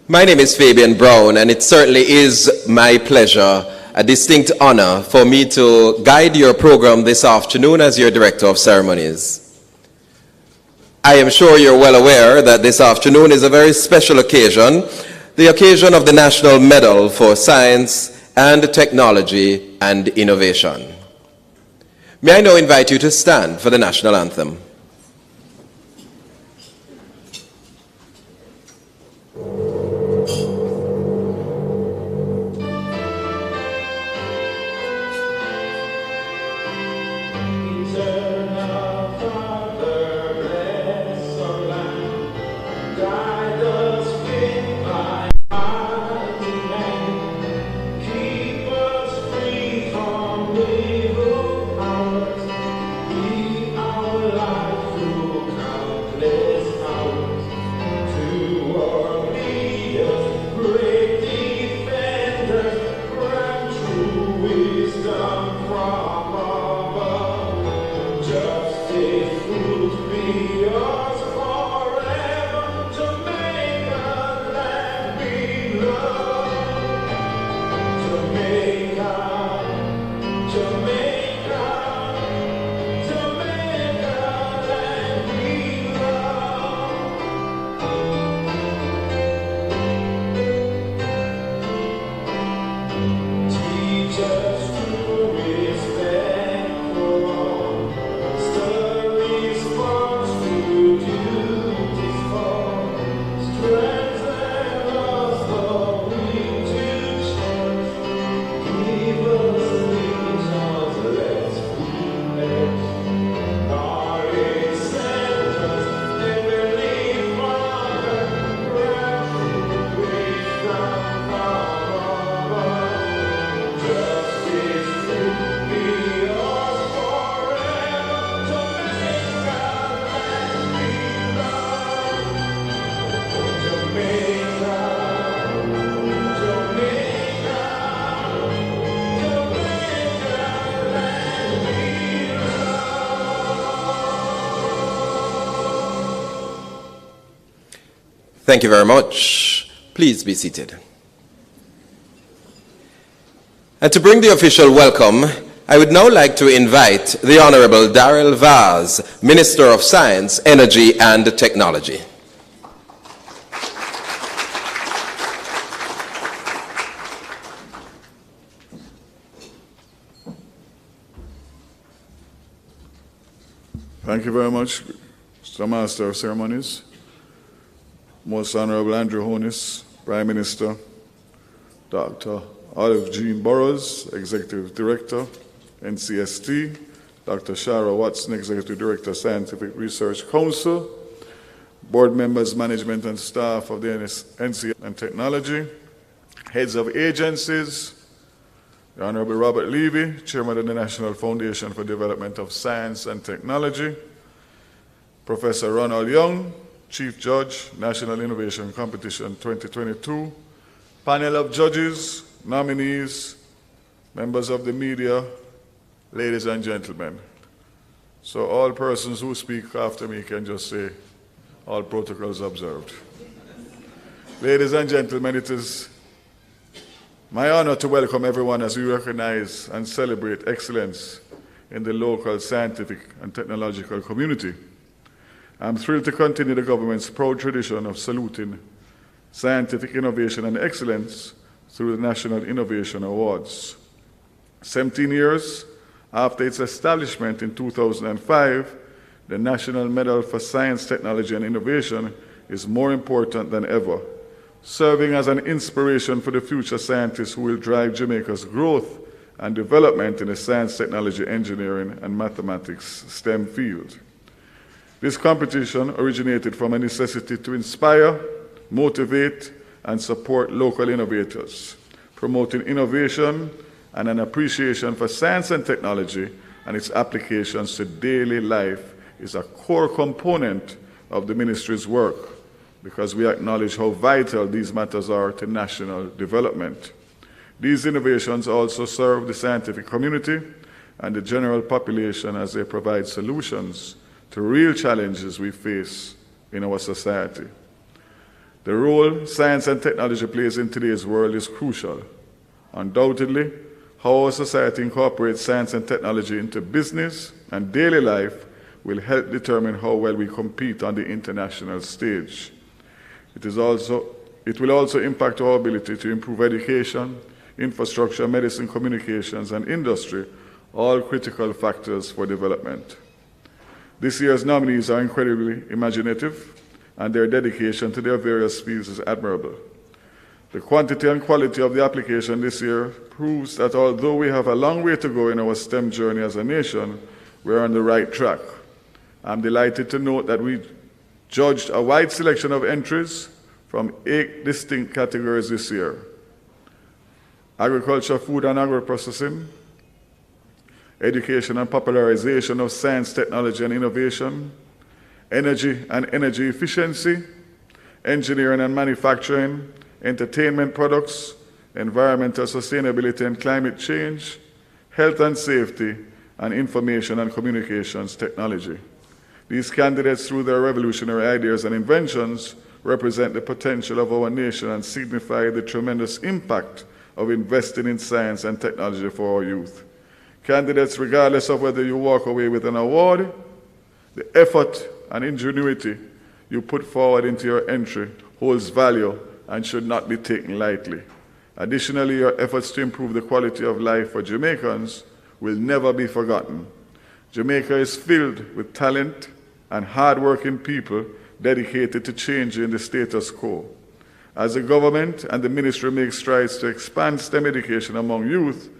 My name is Fabian Brown, and it certainly is my pleasure, a distinct honor for me to guide your program this afternoon as your Director of Ceremonies. I am sure you're well aware that this afternoon is a very special occasion, the occasion of the National Medal for Science and Technology and Innovation. May I now invite you to stand for the National Anthem. Thank you very much. Please be seated. And to bring the official welcome, I would now like to invite the Honorable Darrell Vaz, Minister of Science, Energy and Technology. Thank you very much, Mr. Master of Ceremonies. Most Honorable Andrew Honis, Prime Minister, Dr. Olive Jean Burrows, Executive Director, NCST, Dr. Shara Watson, Executive Director, Scientific Research Council, board members, management and staff of the NCST and Technology, heads of agencies, the Honorable Robert Levy, Chairman of the National Foundation for Development of Science and Technology, Professor Ronald Young, Chief Judge, National Innovation Competition 2022, panel of judges, nominees, members of the media, ladies and gentlemen. So all persons who speak after me can just say, all protocols observed. Ladies and gentlemen, it is my honor to welcome everyone as we recognize and celebrate excellence in the local scientific and technological community. I'm thrilled to continue the government's proud tradition of saluting scientific innovation and excellence through the National Innovation Awards. 17 years after its establishment in 2005, the National Medal for Science, Technology and Innovation is more important than ever, serving as an inspiration for the future scientists who will drive Jamaica's growth and development in the science, technology, engineering and mathematics STEM field. This competition originated from a necessity to inspire, motivate, and support local innovators, promoting innovation and an appreciation for science and technology and its applications to daily life is a core component of the ministry's work because we acknowledge how vital these matters are to national development. These innovations also serve the scientific community and the general population as they provide solutions to real challenges we face in our society. The role science and technology plays in today's world is crucial. Undoubtedly, how our society incorporates science and technology into business and daily life will help determine how well we compete on the international stage. It will also impact our ability to improve education, infrastructure, medicine, communications, and industry, all critical factors for development. This year's nominees are incredibly imaginative, and their dedication to their various fields is admirable. The quantity and quality of the application this year proves that although we have a long way to go in our STEM journey as a nation, we're on the right track. I'm delighted to note that we judged a wide selection of entries from 8 distinct categories this year: agriculture, food and agro-processing, education and popularization of science, technology and innovation, energy and energy efficiency, engineering and manufacturing, entertainment products, environmental sustainability and climate change, health and safety, and information and communications technology. These candidates, through their revolutionary ideas and inventions, represent the potential of our nation and signify the tremendous impact of investing in science and technology for our youth. Candidates, regardless of whether you walk away with an award, the effort and ingenuity you put forward into your entry holds value and should not be taken lightly. Additionally, your efforts to improve the quality of life for Jamaicans will never be forgotten. Jamaica is filled with talent and hard-working people dedicated to changing the status quo. As the government and the ministry make strides to expand STEM education among youth,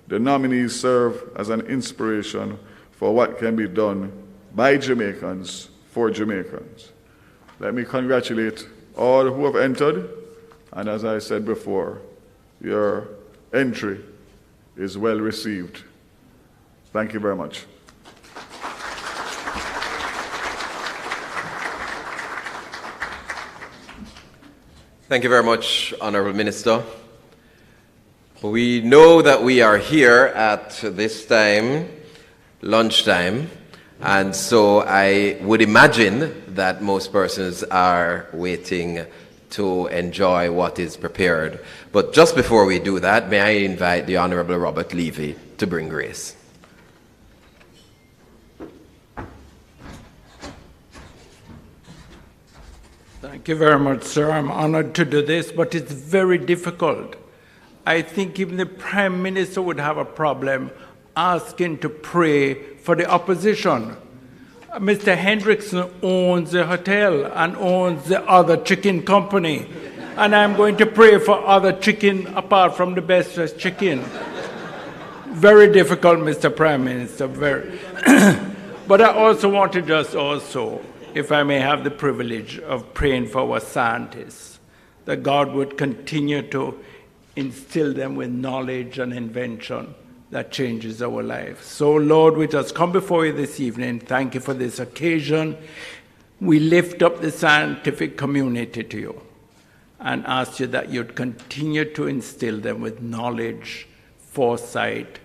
the nominees serve as an inspiration for what can be done by Jamaicans for Jamaicans. Let me congratulate all who have entered, and as I said before, your entry is well received. Thank you very much. Thank you very much, Honorable Minister. We know that we are here at this time, lunchtime, and so I would imagine that most persons are waiting to enjoy what is prepared. But just before we do that, may I invite the Honorable Robert Levy to bring grace. Thank you very much, sir. I'm honored to do this, but it's very difficult. I think even the Prime Minister would have a problem asking to pray for the opposition. Mr. Hendrickson owns the hotel and owns the other chicken company, and I'm going to pray for other chicken apart from the Best West Chicken. Very difficult, Mr. Prime Minister, very. But I also want to just also, if I may have the privilege of praying for our scientists, that God would continue to instill them with knowledge and invention that changes our life. So, Lord, we just come before you this evening. Thank you for this occasion. We lift up the scientific community to you and ask you that you'd continue to instill them with knowledge, foresight,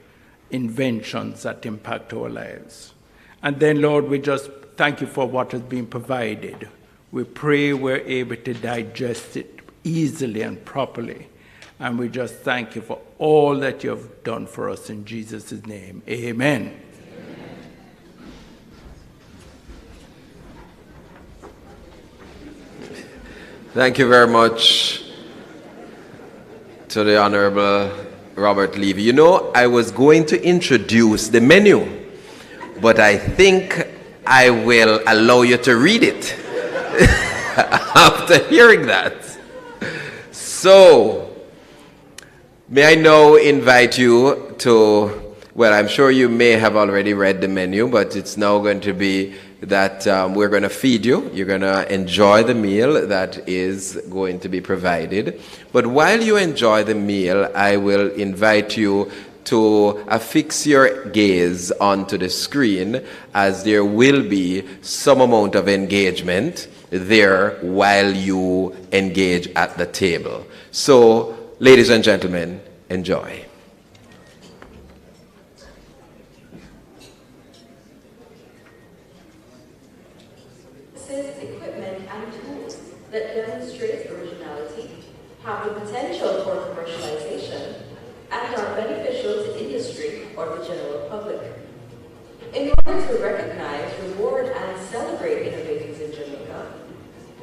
inventions that impact our lives. And then, Lord, we just thank you for what has been provided. We pray we're able to digest it easily and properly. And we just thank you for all that you have done for us in Jesus' name. Amen. Thank you very much to the Honorable Robert Levy. You know, I was going to introduce the menu, but I think I will allow you to read it after hearing that. So, may I now invite you to, well, I'm sure you may have already read the menu, but it's now going to be that we're going to feed you. You're going to enjoy the meal that is going to be provided. But while you enjoy the meal, I will invite you to affix your gaze onto the screen, as there will be some amount of engagement there while you engage at the table. So, ladies and gentlemen, enjoy. have the potential for commercialization, and are beneficial to industry or the general public. In order to recognize, reward, and celebrate innovators in Jamaica,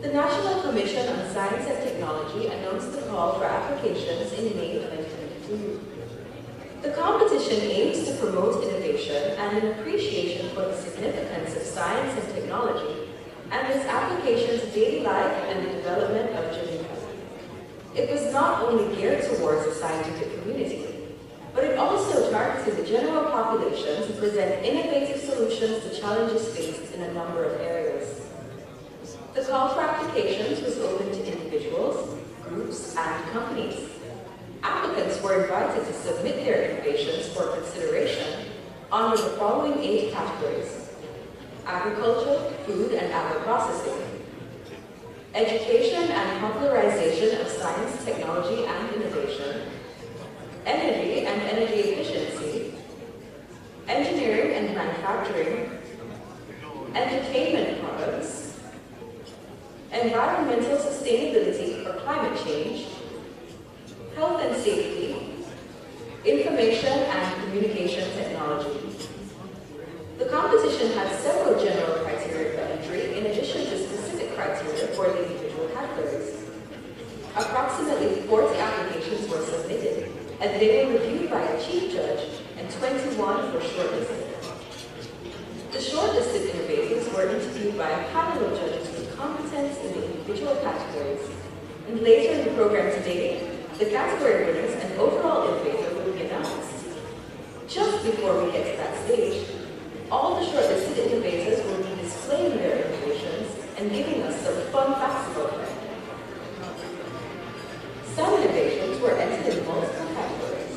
the National Commission on Science and Technology announced the call for applications in May 2022. The competition aims to promote innovation and an appreciation for the significance of science and technology and its application to daily life and the development of Jamaica. It was not only geared towards the scientific community, but it also targeted the general population to present innovative solutions to challenges faced in a number of areas. The call for applications was open to individuals, groups, and companies. Applicants were invited to submit their innovations for consideration under the following 8 categories: agriculture, food and agro-processing, education and popularization of science, technology, and innovation, energy and energy efficiency, engineering and manufacturing, entertainment products, environmental sustainability or climate change, health and safety, information and communication technology. The competition had several general criteria for entry in addition to specific criteria for the individual categories. Approximately 40 applications were submitted, and they were reviewed by a chief judge and 21 were shortlisted. The shortlisted innovators were interviewed by a panel of judges with competence in the individual categories, and later in the program today, the category winners and overall innovator will be announced. Just before we get to that stage, all the shortlisted innovators will be displaying their innovations and giving us some fun facts about them. Some innovations were entered in multiple categories.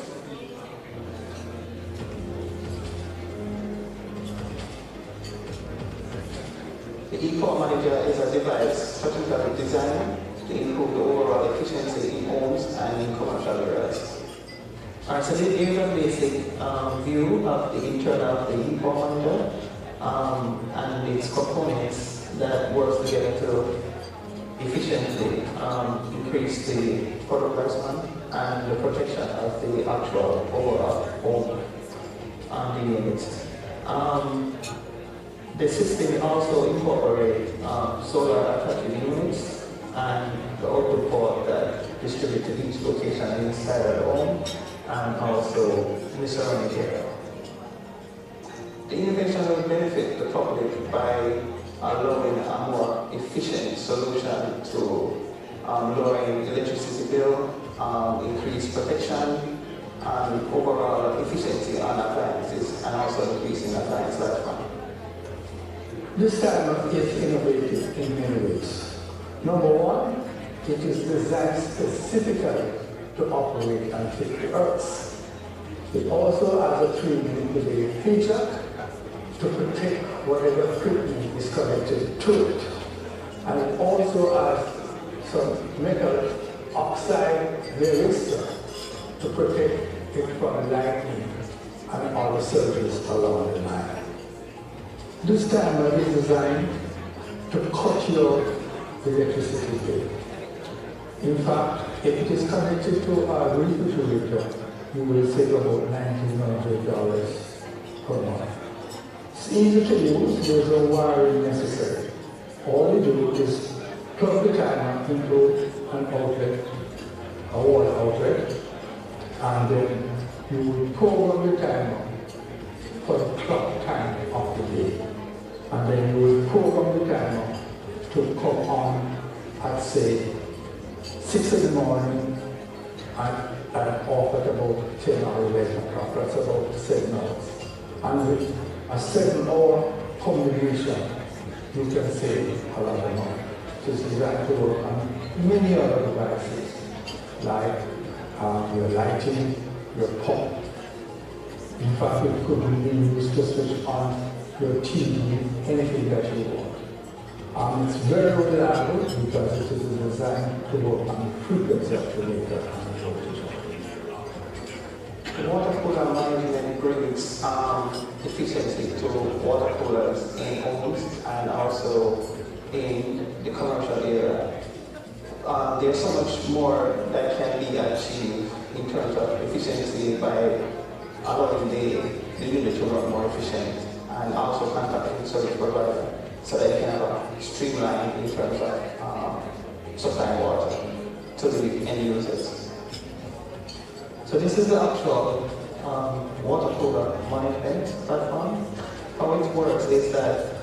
The ePort Manager is a device particularly designed to improve the overall efficiency in homes and in commercial areas. Alright, so this is a basic view of the internal of the ePort Manager and its components that work together to efficiently increase the product placement and the protection of the actual overall home and the units. The system also incorporates solar attractive units and the output port that distribute to each location inside of the home and also in the surrounding area. The innovation will benefit the public by allowing a more efficient solution to lowering electricity bill, increased protection, and overall efficiency on appliances, and also increasing appliance lifespan. This timer is innovative in many ways. Number one, it is designed specifically to operate on 50 Hertz. It also has a 3-minute feature to protect whatever equipment is connected to it. And it also has some metal oxide resistor to protect it from lightning and other surges along the line. This timer is designed to cut your electricity bill. In fact, if it is connected to a refrigerator, you will save about $1,900 per month. It's easy to use, there's no wiring necessary. All you do is plug the timer into an outlet, a wall outlet, and then you will program the timer for the clock time of the day. And then you will program the timer to come on at, say, 6 in the morning and off at about 10 or 11 o'clock. That's about 7 hours. And with a 7-hour combination, you can save a lot of money. So it's designed to work on many other devices, like your lighting, your pump. In fact, it could be used to switch on your TV, anything that you want. It's very reliable because it is designed to work on the frequency of the meter and the voltage. Water cooler management brings efficiency to water coolers in homes and also in the commercial area. there's so much more that can be achieved in terms of efficiency by allowing the unit to run more efficient and also contacting the service provider so that you can have a streamline in terms of supplying water to the end users. So this is the actual water cooler management platform. How it works is that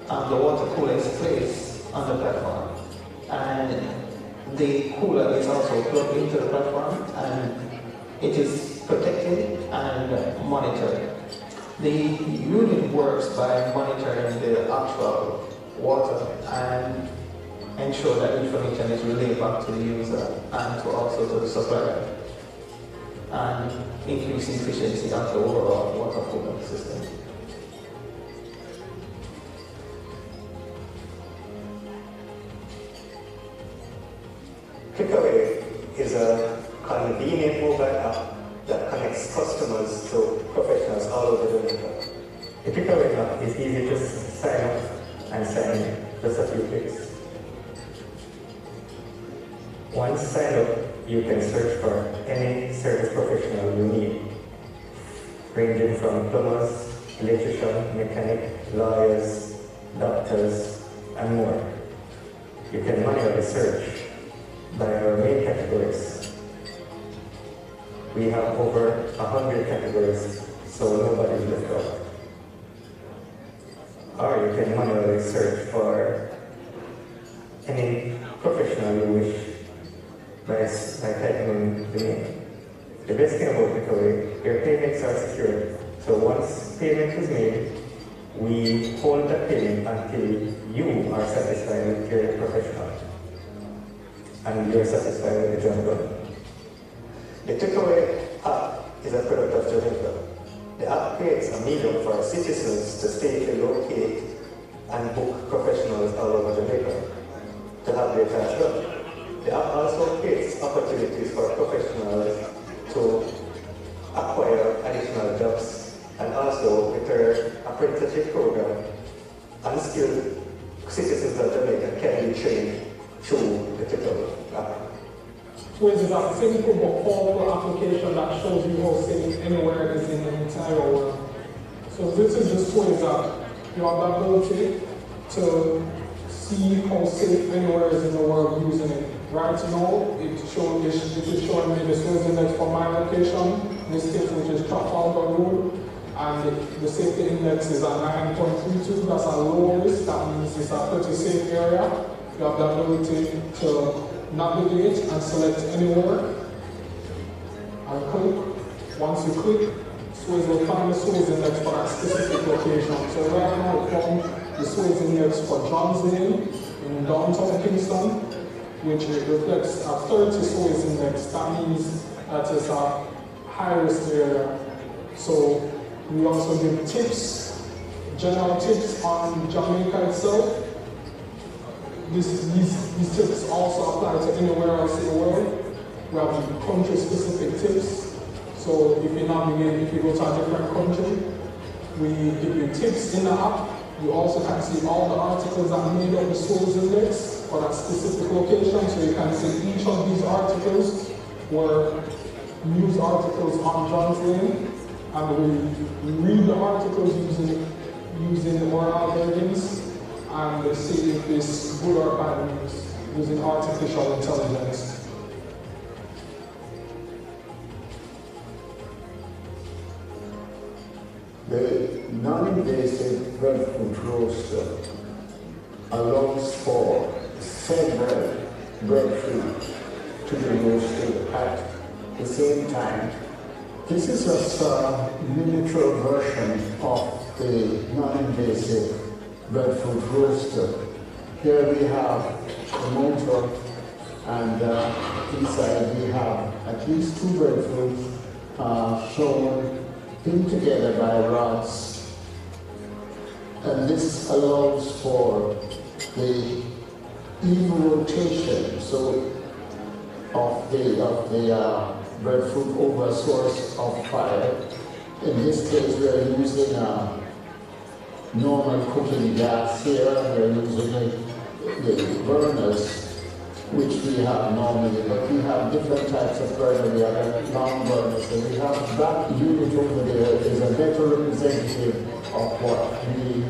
the water cooler is placed on the platform, and the cooler is also plugged into the platform, and it is protected and monitored. The unit works by monitoring the actual water and ensure that information is relayed back to the user and to also to the supplier, and increase efficiency of the overall water cooling system. Takeaway is a convenient mobile app that connects customers to professionals all over Jamaica. The Takeaway app is easy to sign up and sign in, just a few clicks. Once signed up, you can search for any service professional you need, ranging from plumbers, electrician, mechanic, lawyers, doctors, and more. You can manually search by our main categories. We have over 100 categories, so nobody is left out. Or you can manually search for any professional you wish by typing in the name. The best thing about Takeaway, your payments are secured. So once payment is made, we hold the payment until you are satisfied with your professional and you're satisfied with the job done. The Takeaway app is a product of Jamaica. The app creates a medium for citizens to safely locate and book professionals all over Jamaica to have their tasks done. The app also creates opportunities for professionals to acquire additional jobs and also with their apprenticeship program, unskilled citizens of Jamaica can be trained through the Takeaway app. So it's a simple but powerful application that shows you how safe anywhere is in the entire world. So this is the Sways app. You have the ability to see how safe anywhere is in the world using it. Right now, it is showing me the Sways index for my location, this state which is Trafalgar Road, and the safety index is at 9.32. That's a low risk, that means it's a pretty safe area. You have the ability to navigate and select anywhere and click. Once you click, Sways will find the Sways index for that specific location. So right now it found the Sways index for Johns Lane in downtown Kingston, which reflects a 30 Sways index. That means that it's a high risk area. So we also give tips, general tips on Jamaica itself. These tips also apply to anywhere else in the world. We have country-specific tips. So if you navigate, if you go to a different country, we give you tips in the app. You also can see all the articles that made up the Sways index for that specific location. So you can see each of these articles were news articles on Johns Lane, and we read the articles using our algorithms and see if it's good or bad news using artificial intelligence. The non-invasive breadfruit roaster allows for several breadfruit to be roasted at the same time. This is just a miniature version of the non-invasive breadfruit roaster. Here we have the motor, and inside we have at least 2 breadfruits shown pinned together by rods, and this allows for the even rotation of the breadfruit over a source of fire. In this case, we are using normal cooking gas here, and we're using the burners which we have normally, but we have different types of burner. We have a long burner, so we have that unit over there is a better representative of what we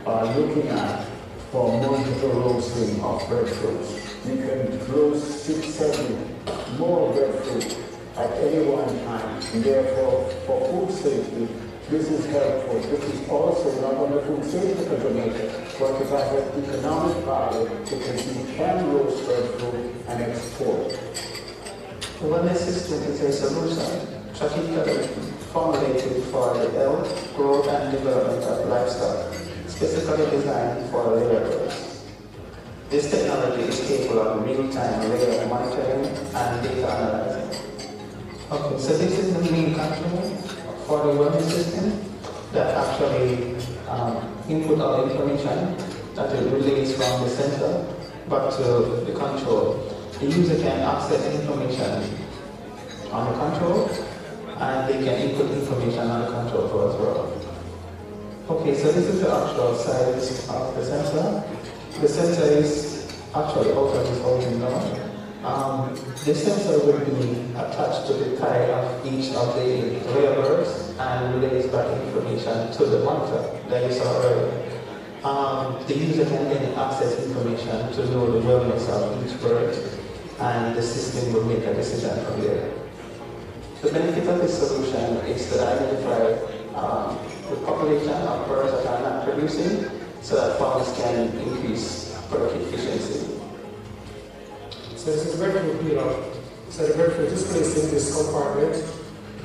are looking at for multiple roasting of breadfruits. You can roast 6, 7 more breadfruit at any one time, and therefore for food safety, this is helpful. This is also not only food safety for Jamaica, but it has an economic value because you can roast breadfruit and export. The wellness system is a solution strategically formulated for the health, growth, and development of livestock, specifically designed for laborers. This technology is capable of real-time layer monitoring and data analyzing. Okay, so this is the main control for the wellness system that actually input all information that it relays from the sensor back to the control. The user can access information on the control and they can input information on the control as well. Okay, so this is the actual size of the sensor. The sensor is actually out of this holding now. The sensor will be attached to the thigh of each of the laborers and relays back information to the monitor that you saw earlier. The user can then access information to know the wellness of each bird, and the system will make a decision from there. The benefit of this solution is to identify the population of birds that are not producing, so that farmers can increase product efficiency. So this is breadfruit peeler. So the breadfruit is placed in this compartment.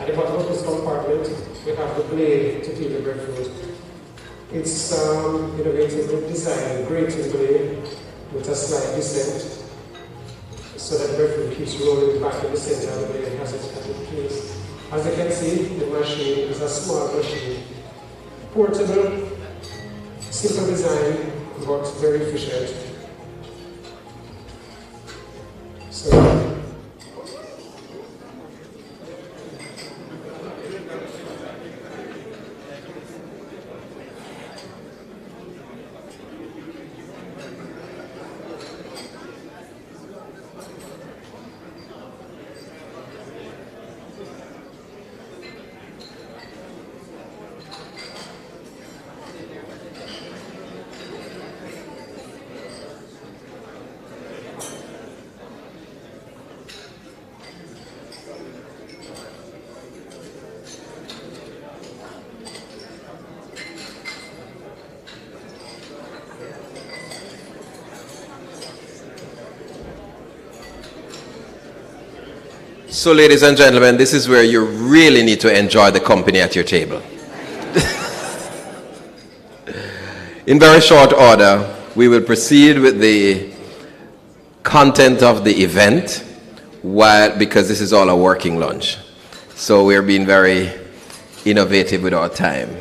At the bottom of this compartment, we have the blade to peel the breadfruit. It's innovatively designed, grating blade with a slight descent, so that the breadfruit keeps rolling back in the center of the blade as it's at its place. As you can see, the machine is a small machine. Portable, simple design, but very efficient. So, So, ladies and gentlemen, this is where you really need to enjoy the company at your table. In very short order, we will proceed with the content of the event, because this is all a working lunch. So we're being very innovative with our time.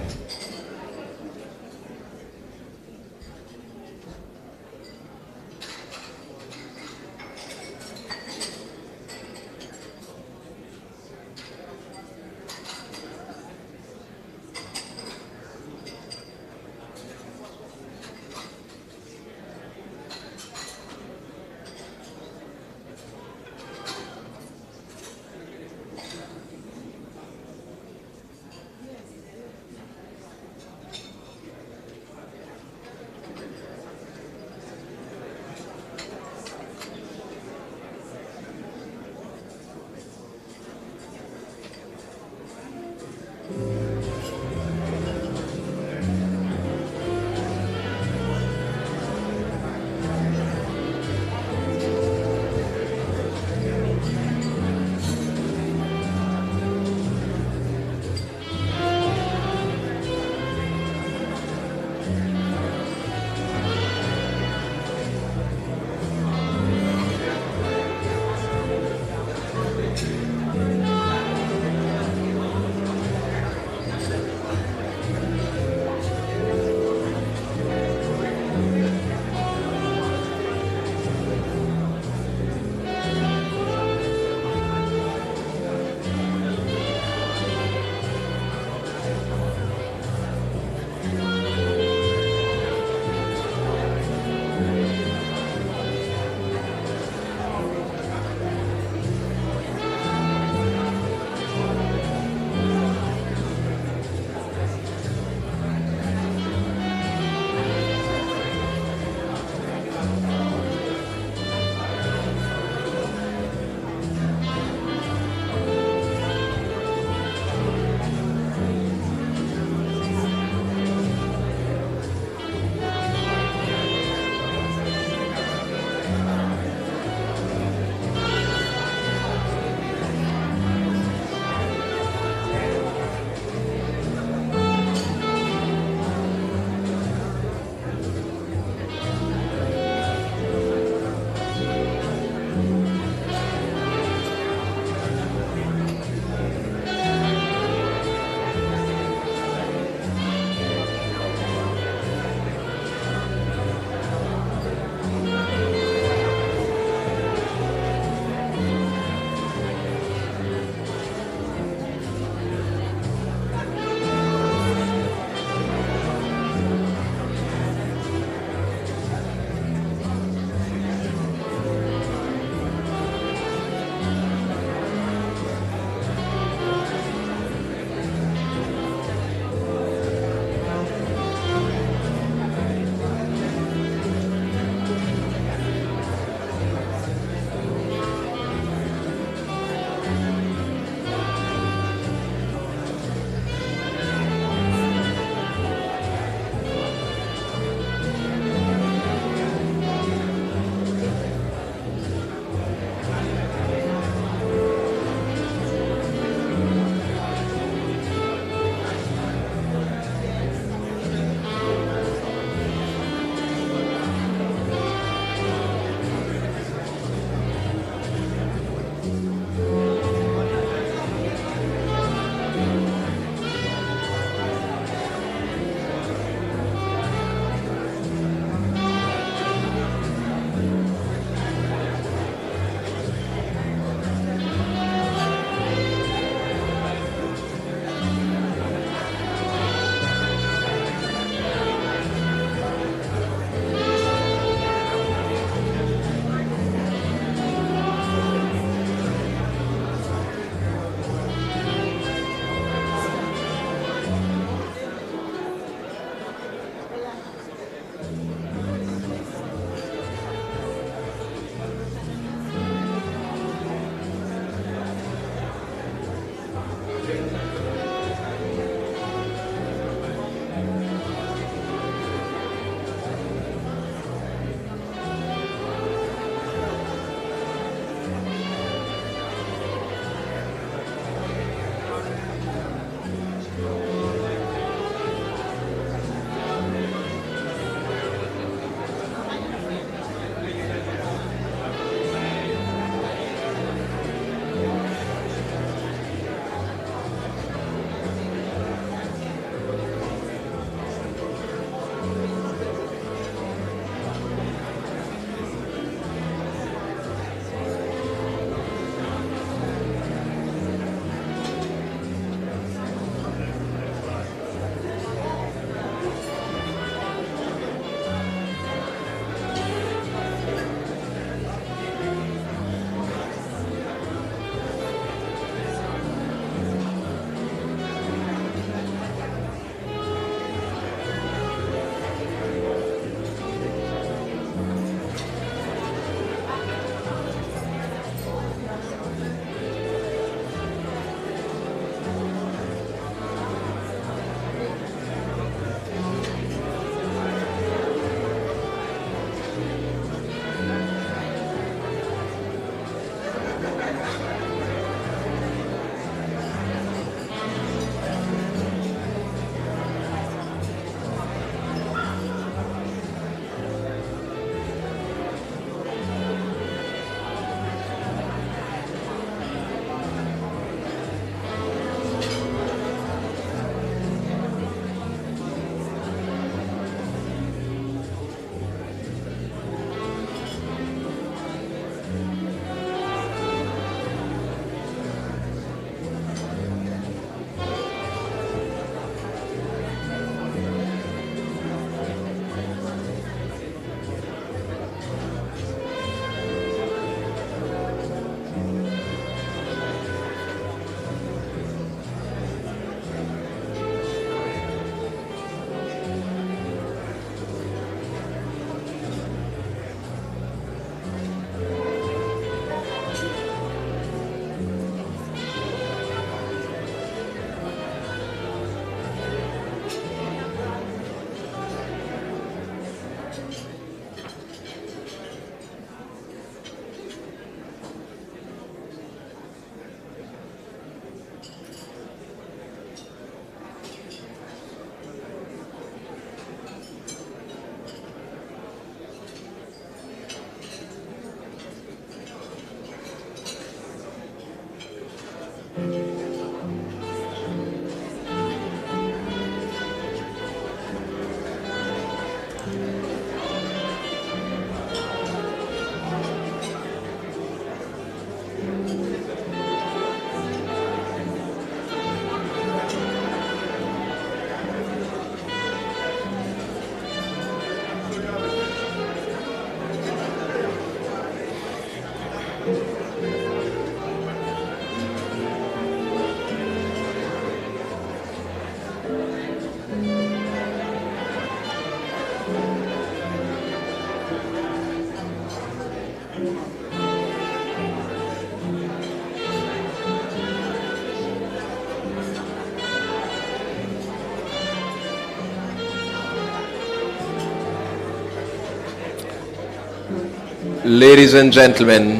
Ladies and gentlemen,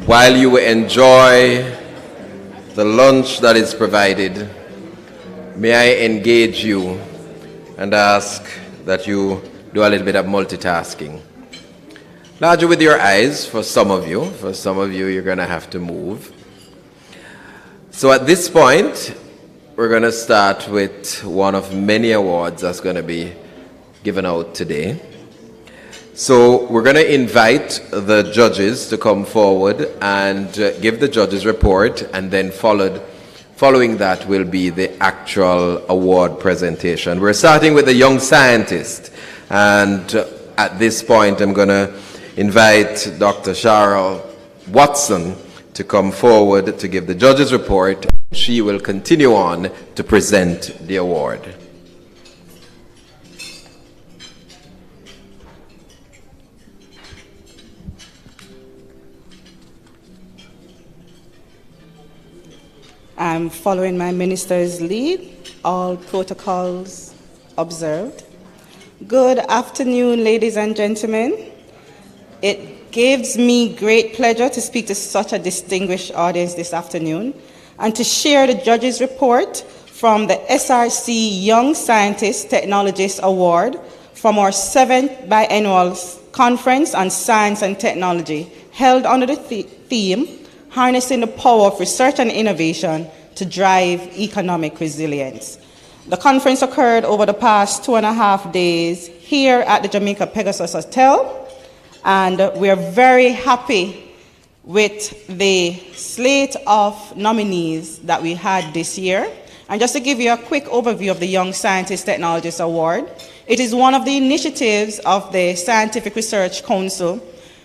while you enjoy the lunch that is provided, may I engage you and ask that you do a little bit of multitasking. Larger with your eyes for some of you. For some of you, you're going to have to move. So at this point, we're going to start with one of many awards that's going to be given out today. So we're going to invite the judges to come forward and give the judges' report, and then following that will be the actual award presentation. We're starting with the young scientist, and at this point I'm going to invite Dr. Cheryl Watson to come forward to give the judges' report. She will continue on to present the award. I'm following my minister's lead, all protocols observed. Good afternoon, ladies and gentlemen. It gives me great pleasure to speak to such a distinguished audience this afternoon and to share the judges' report from the SRC Young Scientist Technologist Award from our 7th biannual conference on science and technology, held under the theme, Harnessing the Power of Research and Innovation to Drive Economic Resilience. The conference occurred over the past 2.5 days here at the Jamaica Pegasus Hotel, and we're very happy with the slate of nominees that we had this year. And just to give you a quick overview of the Young Scientist Technologist Award, it is one of the initiatives of the Scientific Research Council,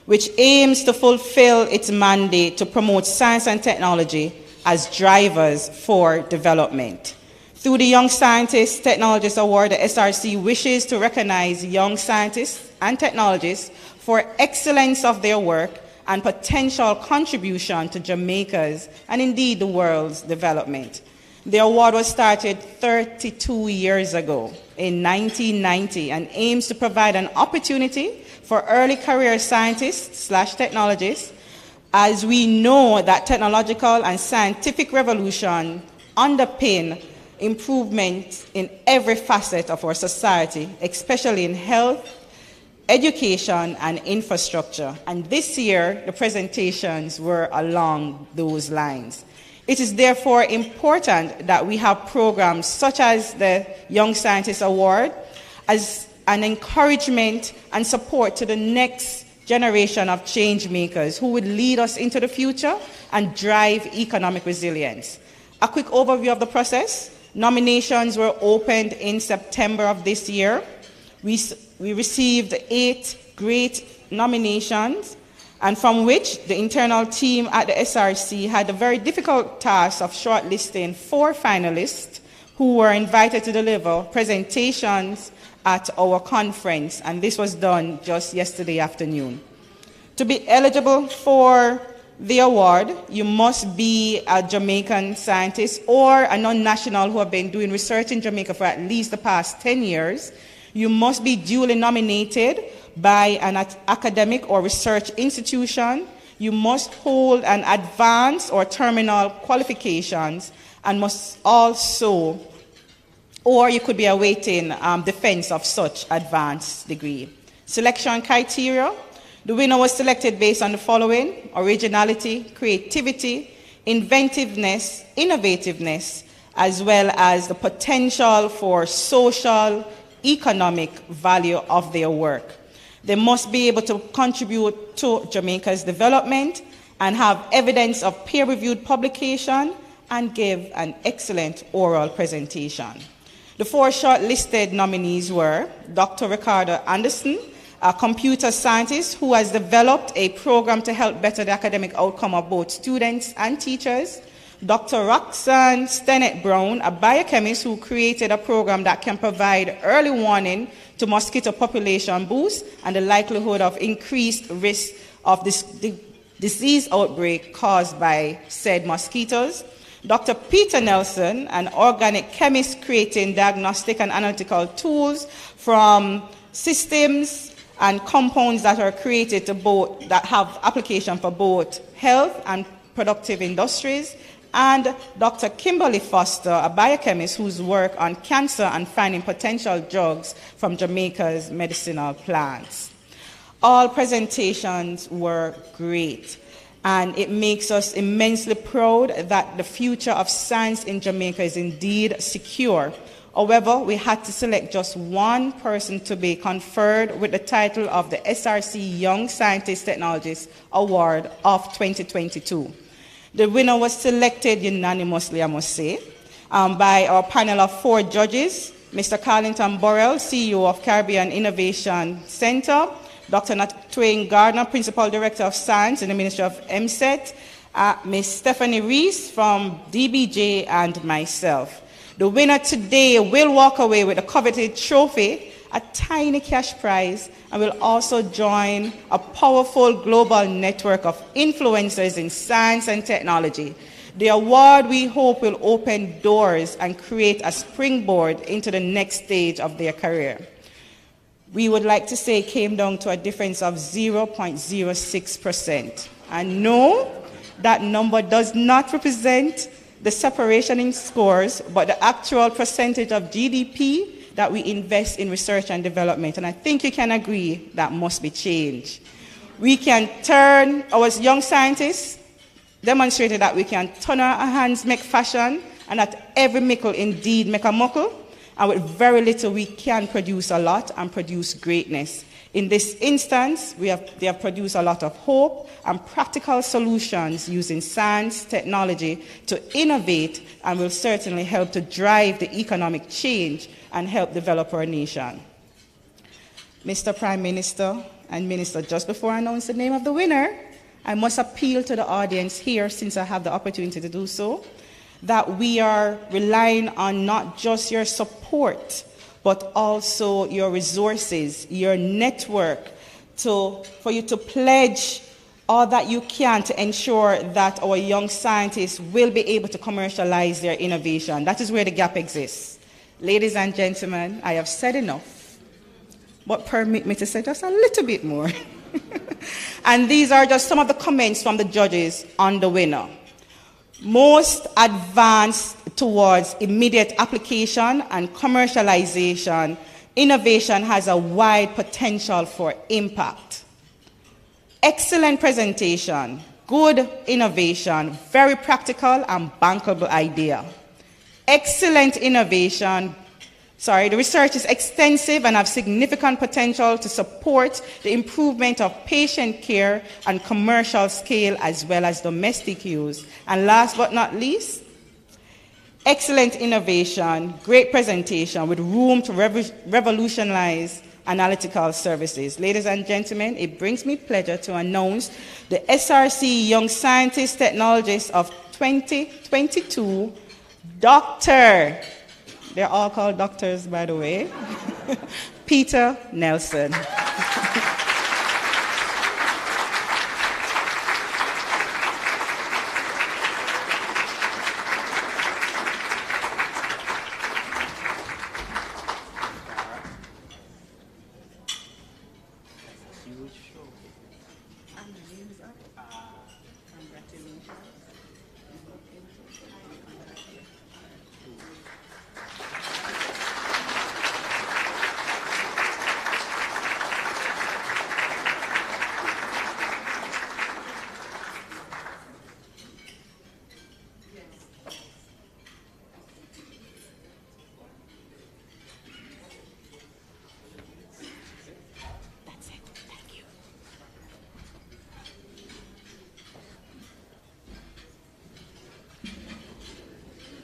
which aims to fulfill its mandate to promote science and technology as drivers for development. Through the Young Scientist Technologist Award, the SRC wishes to recognize young scientists and technologists for excellence of their work and potential contribution to Jamaica's and indeed the world's development. The award was started 32 years ago in 1990 and aims to provide an opportunity for early career scientists/technologists, as we know that technological and scientific revolution underpin improvement in every facet of our society, especially in health, education, and infrastructure. And this year, the presentations were along those lines. It is therefore important that we have programs such as the Young Scientist Award as an encouragement and support to the next generation of change makers who would lead us into the future and drive economic resilience. A quick overview of the process. Nominations were opened in September of this year. We received 8 great nominations, and from which the internal team at the SRC had the very difficult task of shortlisting 4 finalists who were invited to deliver presentations at our conference, and this was done just yesterday afternoon. To be eligible for the award, you must be a Jamaican scientist or a non-national who have been doing research in Jamaica for at least the past 10 years. You must be duly nominated by an academic or research institution. You must hold an advanced or terminal qualifications and must also, or you could be awaiting defense of such advanced degree. Selection criteria. The winner was selected based on the following: originality, creativity, inventiveness, innovativeness, as well as the potential for social, economic value of their work. They must be able to contribute to Jamaica's development and have evidence of peer-reviewed publication and give an excellent oral presentation. The 4 shortlisted nominees were Dr. Ricardo Anderson, a computer scientist who has developed a program to help better the academic outcome of both students and teachers. Dr. Roxanne Stennett-Brown, a biochemist who created a program that can provide early warning to mosquito population boost and the likelihood of increased risk of this disease outbreak caused by said mosquitoes. Dr. Peter Nelson, an organic chemist creating diagnostic and analytical tools from systems and compounds that are created that have application for both health and productive industries. And Dr. Kimberly Foster, a biochemist whose work on cancer and finding potential drugs from Jamaica's medicinal plants. All presentations were great, and it makes us immensely proud that the future of science in Jamaica is indeed secure. However, we had to select just one person to be conferred with the title of the SRC Young Scientist Technologist Award of 2022. The winner was selected unanimously, I must say, by our panel of 4 judges, Mr. Carlington Burrell, CEO of Caribbean Innovation Center, Dr. Twain Gardner, Principal Director of Science in the Ministry of MSET, Ms. Stephanie Reese from DBJ, and myself. The winner today will walk away with a coveted trophy, a tiny cash prize, and will also join a powerful global network of influencers in science and technology. The award, we hope, will open doors and create a springboard into the next stage of their career. We would like to say it came down to a difference of 0.06%. And no, that number does not represent the separation in scores, but the actual percentage of GDP that we invest in research and development. And I think you can agree that must be changed. We can turn, our young scientists demonstrated that we can turn our hands, make fashion, and that every mickle indeed make a muckle. And with very little, we can produce a lot and produce greatness. In this instance, they have produced a lot of hope and practical solutions using science, technology to innovate, and will certainly help to drive the economic change and help develop our nation. Mr. Prime Minister and Minister, just before I announce the name of the winner, I must appeal to the audience here, since I have the opportunity to do so, that we are relying on not just your support, but also your resources, your network, for you to pledge all that you can to ensure that our young scientists will be able to commercialize their innovation. That is where the gap exists. Ladies and gentlemen, I have said enough, but permit me to say just a little bit more. And these are just some of the comments from the judges on the winner. Most advanced towards immediate application and commercialization, innovation has a wide potential for impact. Excellent presentation, good innovation, very practical and bankable idea. Excellent innovation. The research is extensive and have significant potential to support the improvement of patient care and commercial scale as well as domestic use. And last but not least, excellent innovation, great presentation with room to revolutionize analytical services. Ladies and gentlemen, it brings me pleasure to announce the SRC Young Scientist Technologist of 2022, Dr. They're all called doctors, by the way. Peter Nelson.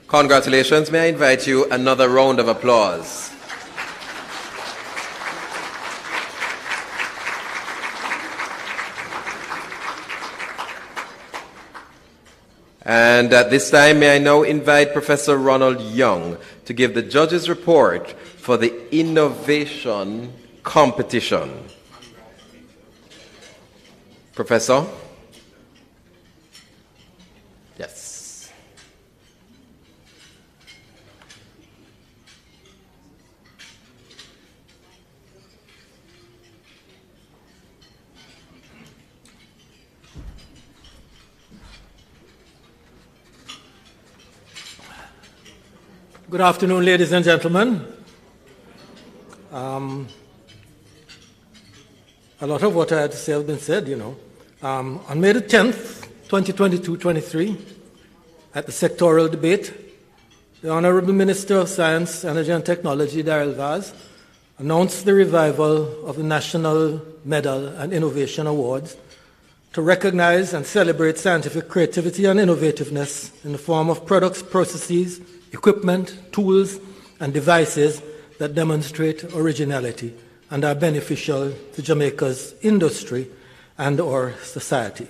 Congratulations. May I invite you another round of applause? And at this time, may I now invite Professor Ronald Young to give the judges' report for the innovation competition. Professor? Yes. Good afternoon, ladies and gentlemen. A lot of what I had to say has been said, you know. On May the 10th, 2022-23, at the sectoral debate, the Honorable Minister of Science, Energy and Technology, Daryl Vaz, announced the revival of the National Medal and Innovation Awards to recognize and celebrate scientific creativity and innovativeness in the form of products, processes, equipment, tools, and devices that demonstrate originality and are beneficial to Jamaica's industry and our society.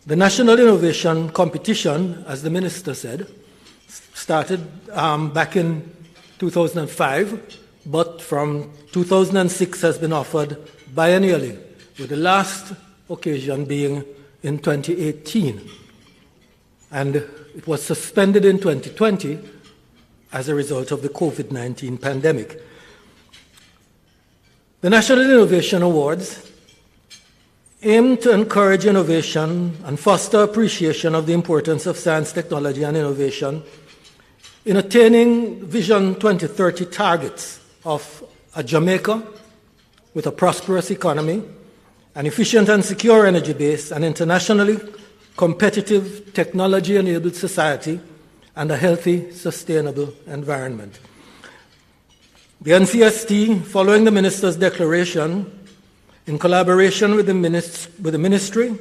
The National Innovation Competition, as the Minister said, started back in 2005, but from 2006 has been offered biennially, with the last occasion being in 2018. And it was suspended in 2020 as a result of the COVID-19 pandemic. The National Innovation Awards aim to encourage innovation and foster appreciation of the importance of science, technology, and innovation in attaining Vision 2030 targets of a Jamaica with a prosperous economy, an efficient and secure energy base, an internationally competitive, technology-enabled society, and a healthy, sustainable environment. The NCST, following the Minister's declaration, in collaboration with the Ministry,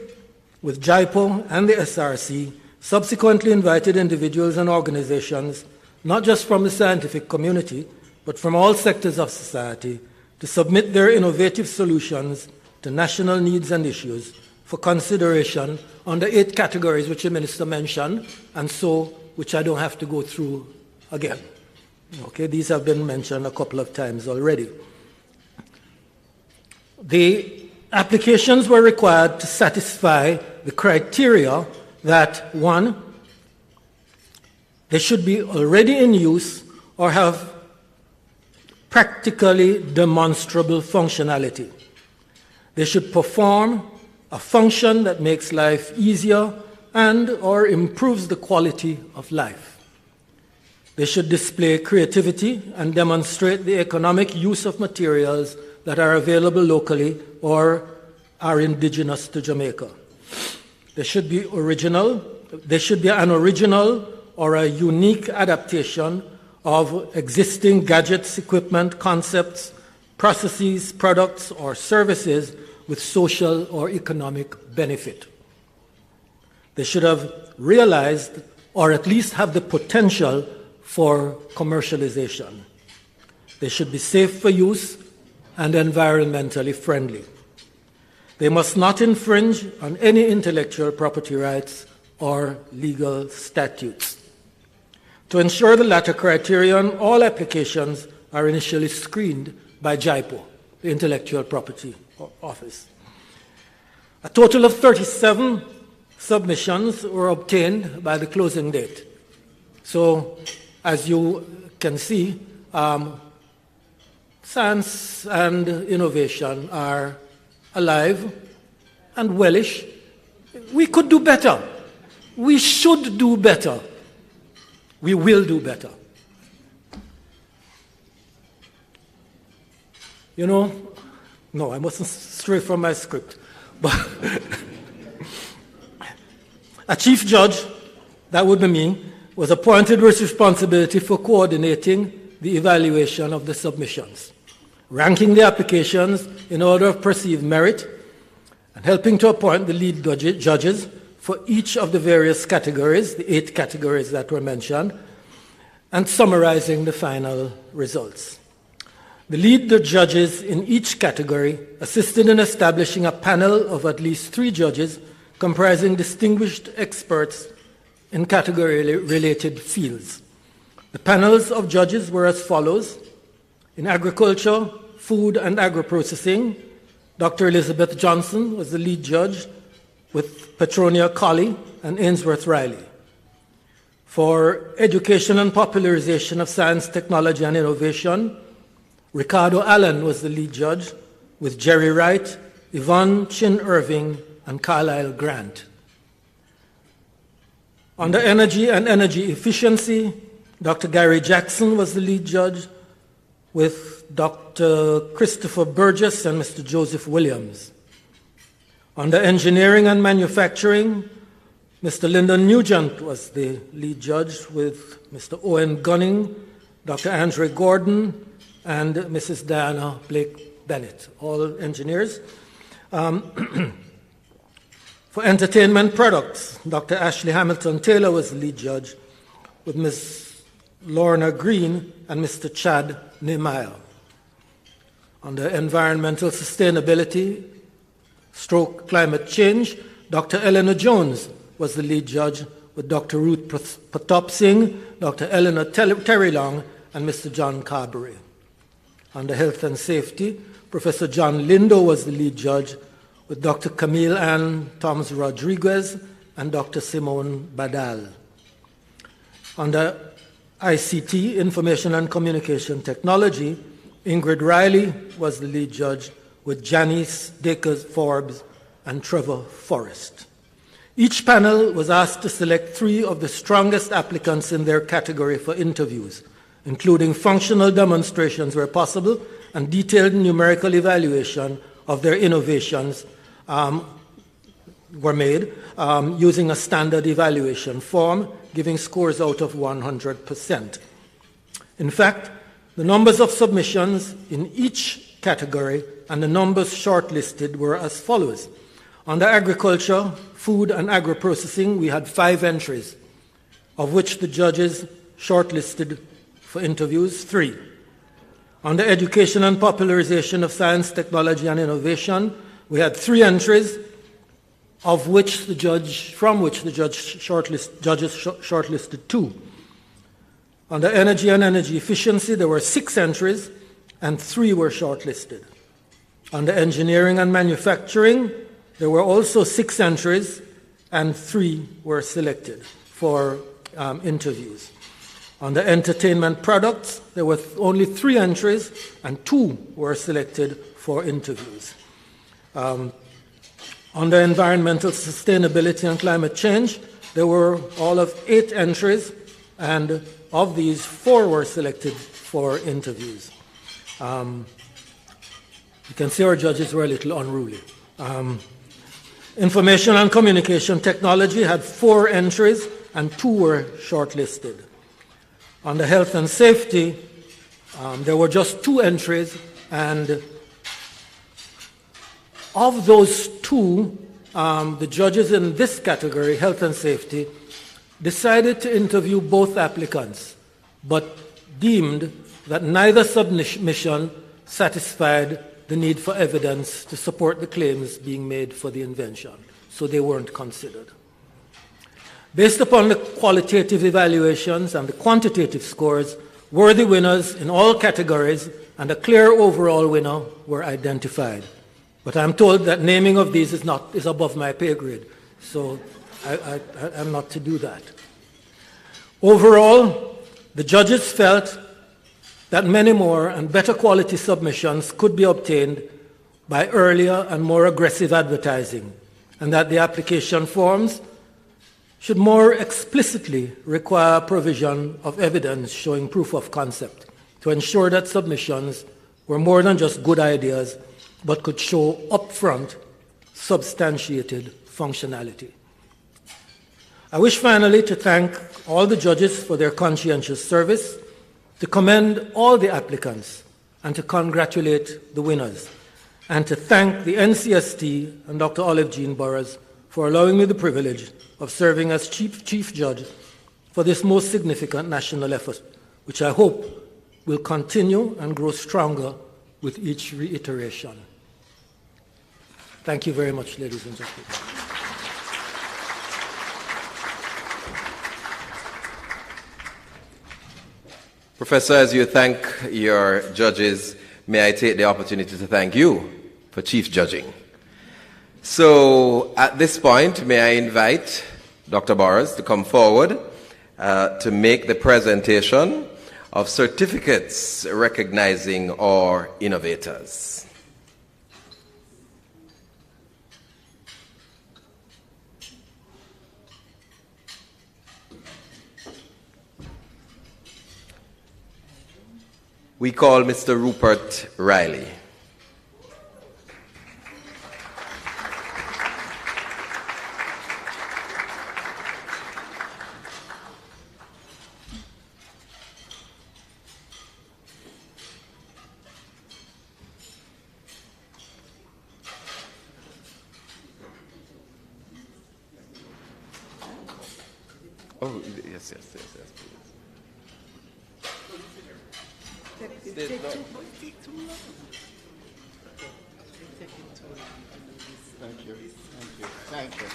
with JIPO and the SRC, subsequently invited individuals and organizations, not just from the scientific community, but from all sectors of society, to submit their innovative solutions to national needs and issues for consideration under 8 categories which the Minister mentioned, and so which I don't have to go through again. Okay, these have been mentioned a couple of times already. The applications were required to satisfy the criteria that, 1, they should be already in use or have practically demonstrable functionality. They should perform a function that makes life easier and or improves the quality of life. They should display creativity and demonstrate the economic use of materials that are available locally or are indigenous to Jamaica. They should be original. They should be an original or a unique adaptation of existing gadgets, equipment, concepts, processes, products, or services with social or economic benefit. They should have realized or at least have the potential for commercialization. They should be safe for use and environmentally friendly. They must not infringe on any intellectual property rights or legal statutes. To ensure the latter criterion, all applications are initially screened by JIPO, the Intellectual Property Office. A total of 37 submissions were obtained by the closing date. So, as you can see, science and innovation are alive and wellish. We could do better. We should do better. We will do better. You know, no, I mustn't stray from my script. But a chief judge, that would be me, was appointed with responsibility for coordinating the evaluation of the submissions, ranking the applications in order of perceived merit, and helping to appoint the lead judges for each of the various categories, the 8 categories that were mentioned, and summarizing the final results. The lead judges in each category assisted in establishing a panel of at least 3 judges comprising distinguished experts in category-related fields. The panels of judges were as follows. In agriculture, food, and agro-processing, Dr. Elizabeth Johnson was the lead judge with Petronia Colley and Ainsworth Riley. For education and popularization of science, technology, and innovation, Ricardo Allen was the lead judge with Jerry Wright, Yvonne Chin Irving, and Carlisle Grant. Under energy and energy efficiency, Dr. Gary Jackson was the lead judge with Dr. Christopher Burgess and Mr. Joseph Williams. Under engineering and manufacturing, Mr. Lyndon Nugent was the lead judge with Mr. Owen Gunning, Dr. Andre Gordon, and Mrs. Diana Blake Bennett, all engineers. For entertainment products, Dr. Ashley Hamilton Taylor was the lead judge with Ms. Lorna Green and Mr. Chad Nehemiah. Under environmental sustainability, stroke climate change, Dr. Eleanor Jones was the lead judge with Dr. Ruth Pratap Singh, Dr. Eleanor Terrylong, and Mr. John Carberry. Under health and safety, Professor John Lindo was the lead judge with Dr. Camille Ann Thomas Rodriguez and Dr. Simone Badal. Under ICT, Information and Communication Technology, Ingrid Riley was the lead judge with Janice Dakers Forbes and Trevor Forrest. Each panel was asked to select 3 of the strongest applicants in their category for interviews, including functional demonstrations where possible and detailed numerical evaluation of their innovations were made using a standard evaluation form, giving scores out of 100%. In fact, the numbers of submissions in each category and the numbers shortlisted were as follows. Under agriculture, food, and agro-processing, we had 5 entries, of which the judges shortlisted for interviews 3. Under education and popularization of science, technology, and innovation, we had 3 entries, from which the judges shortlisted 2. Under energy and energy efficiency, there were 6 entries, and 3 were shortlisted. Under engineering and manufacturing, there were also 6 entries, and 3 were selected for interviews. Under entertainment products, there were only 3 entries, and 2 were selected for interviews. Under environmental sustainability and climate change, there were all of 8 entries, and of these, 4 were selected for interviews. You can see our judges were a little unruly. Information and communication technology had 4 entries, and 2 were shortlisted. Under health and safety, there were just 2 entries, and of those 2, the judges in this category, health and safety, decided to interview both applicants, but deemed that neither submission satisfied the need for evidence to support the claims being made for the invention, so they weren't considered. Based upon the qualitative evaluations and the quantitative scores, worthy winners in all categories and a clear overall winner were identified. But I'm told that naming of these is above my pay grade, so I'm not to do that. Overall, the judges felt that many more and better quality submissions could be obtained by earlier and more aggressive advertising, and that the application forms should more explicitly require provision of evidence showing proof of concept to ensure that submissions were more than just good ideas, but could show upfront substantiated functionality. I wish finally to thank all the judges for their conscientious service, to commend all the applicants, and to congratulate the winners, and to thank the NCST and Dr. Olive Jean Burroughs for allowing me the privilege of serving as Chief Judge for this most significant national effort, which I hope will continue and grow stronger with each reiteration. Thank you very much, ladies and gentlemen. Professor, as you thank your judges, may I take the opportunity to thank you for chief judging. So at this point, may I invite Dr. Burrows to come forward to make the presentation of certificates recognizing our innovators. We call Mr. Rupert Riley. Oh, yes, please. Thank you.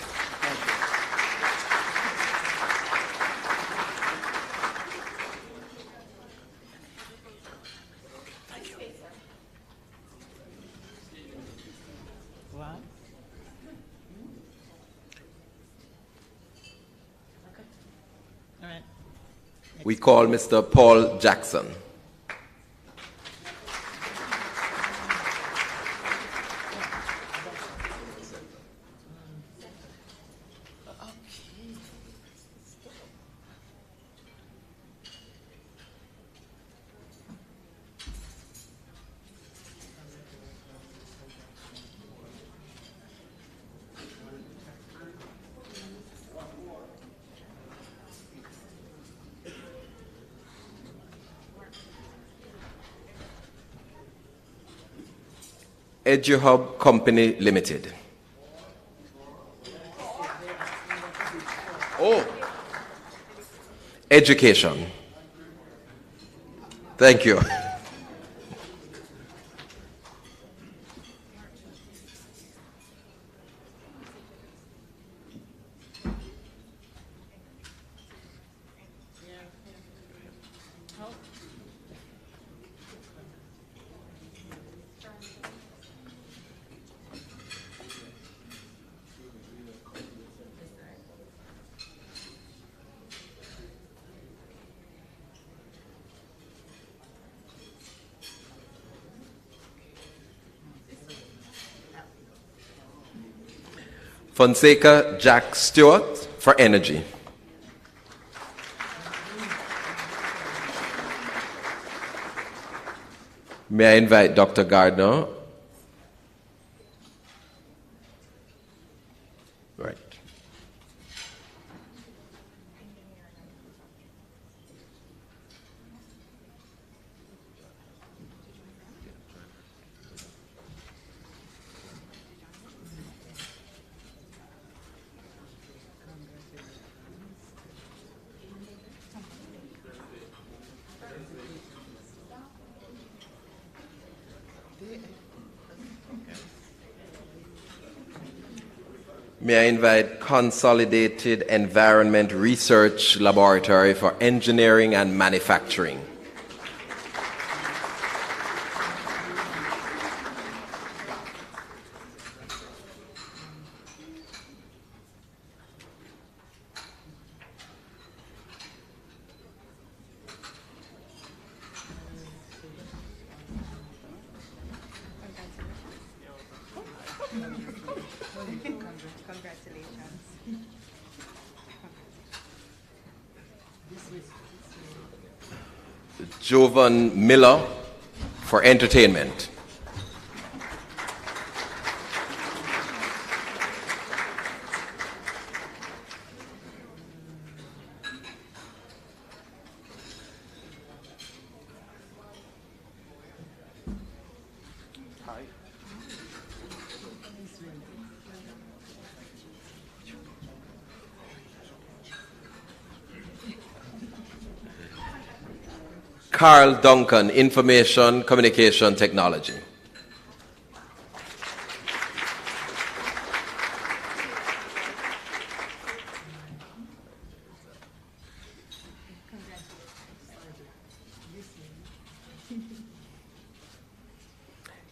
We call Mr. Paul Jackson. EduHub Company Limited. Oh, education. Thank you. Fonseca Jack Stewart for energy. May I invite Dr. Gardner? Right. May I invite Consolidated Environment Research Laboratory for Engineering and Manufacturing. Jovan Miller for entertainment. Carl Duncan, Information Communication Technology.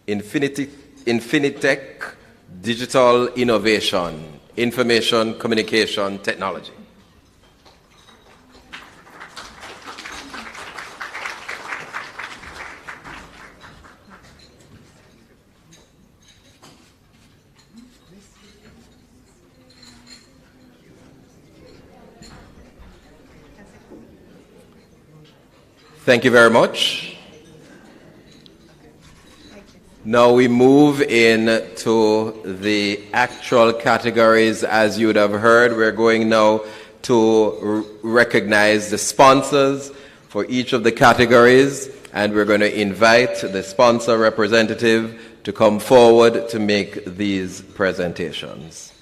Infinitech, Digital Innovation, Information Communication Technology. Thank you very much. Now we move into the actual categories. As you would have heard, we're going now to recognize the sponsors for each of the categories, and we're going to invite the sponsor representative to come forward to make these presentations.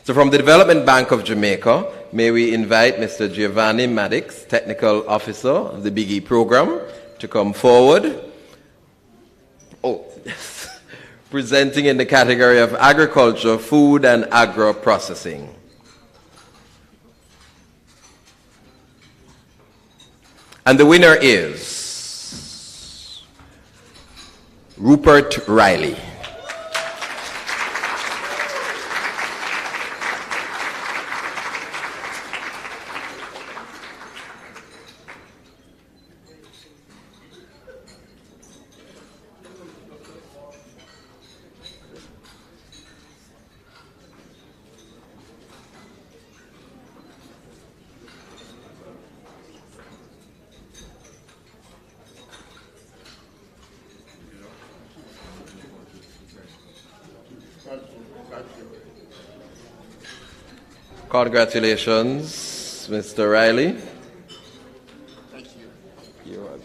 So from the Development Bank of Jamaica, may we invite Mr. Giovanni Maddox, Technical Officer of the Big E program, to come forward. Oh, yes. Presenting in the category of Agriculture, Food and Agro-Processing. And the winner is Rupert Riley. Congratulations, Mr. Riley. Thank you. You're welcome.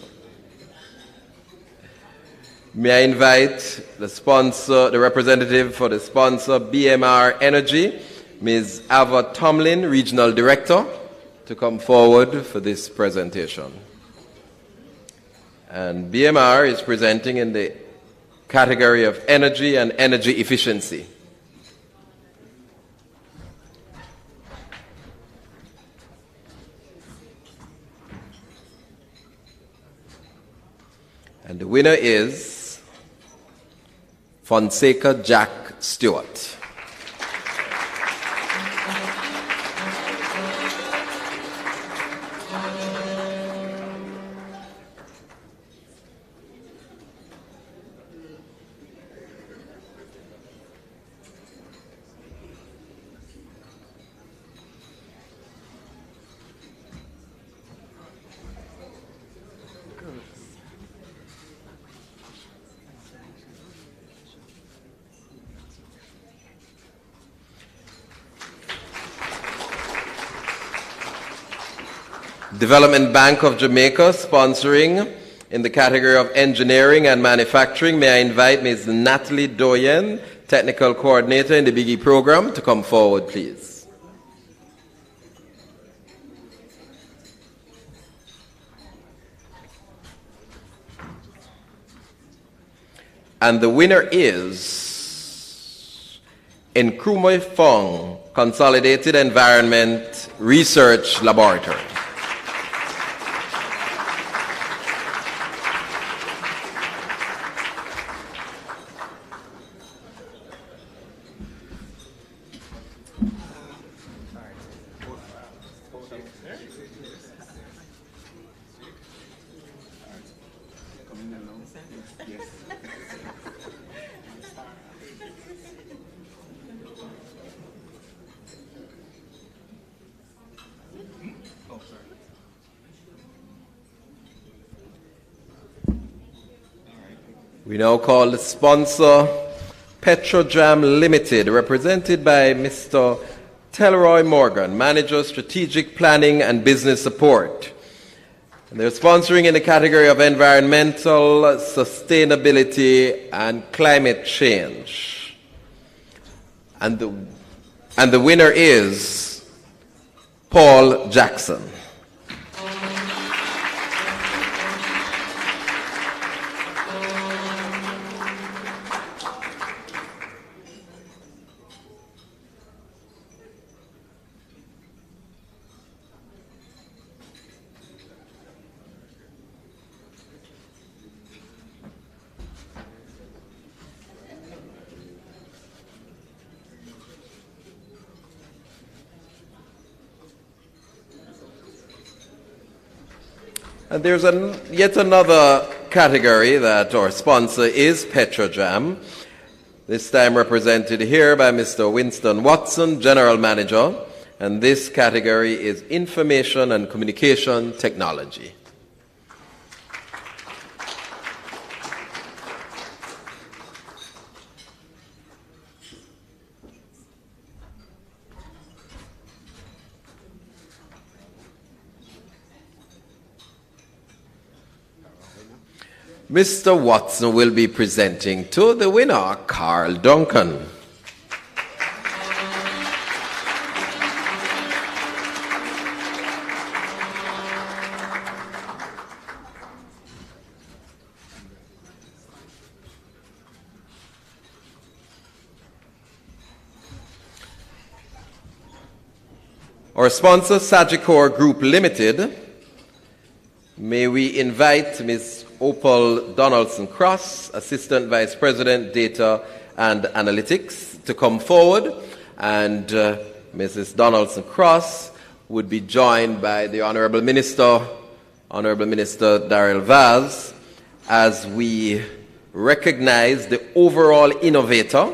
May I invite the sponsor, the representative for the sponsor, BMR Energy, Ms. Ava Tomlin, Regional Director, to come forward for this presentation. And BMR is presenting in the category of energy and energy efficiency. And the winner is Fonseca Jack Stewart. Development Bank of Jamaica sponsoring in the category of engineering and manufacturing. May I invite Ms. Natalie Doyen, Technical Coordinator in the Big E program, to come forward, please. And the winner is Nkrumah Fong, Consolidated Environment Research Laboratory. We now call the sponsor Petrojam Limited, represented by Mr. Telroy Morgan, Manager Strategic Planning and Business Support. And they're sponsoring in the category of environmental, sustainability, and climate change. And the winner is Paul Jackson. And there's yet another category that our sponsor is Petrojam. This time represented here by Mr. Winston Watson, General Manager. And this category is Information and Communication Technology. Mr. Watson will be presenting to the winner, Carl Duncan. Our sponsor, Sagicor Group Limited. May we invite Ms. Opal Donaldson-Cross, Assistant Vice President, Data and Analytics, to come forward. And Mrs. Donaldson-Cross would be joined by the Honorable Minister Darrell Vaz, as we recognize the overall innovator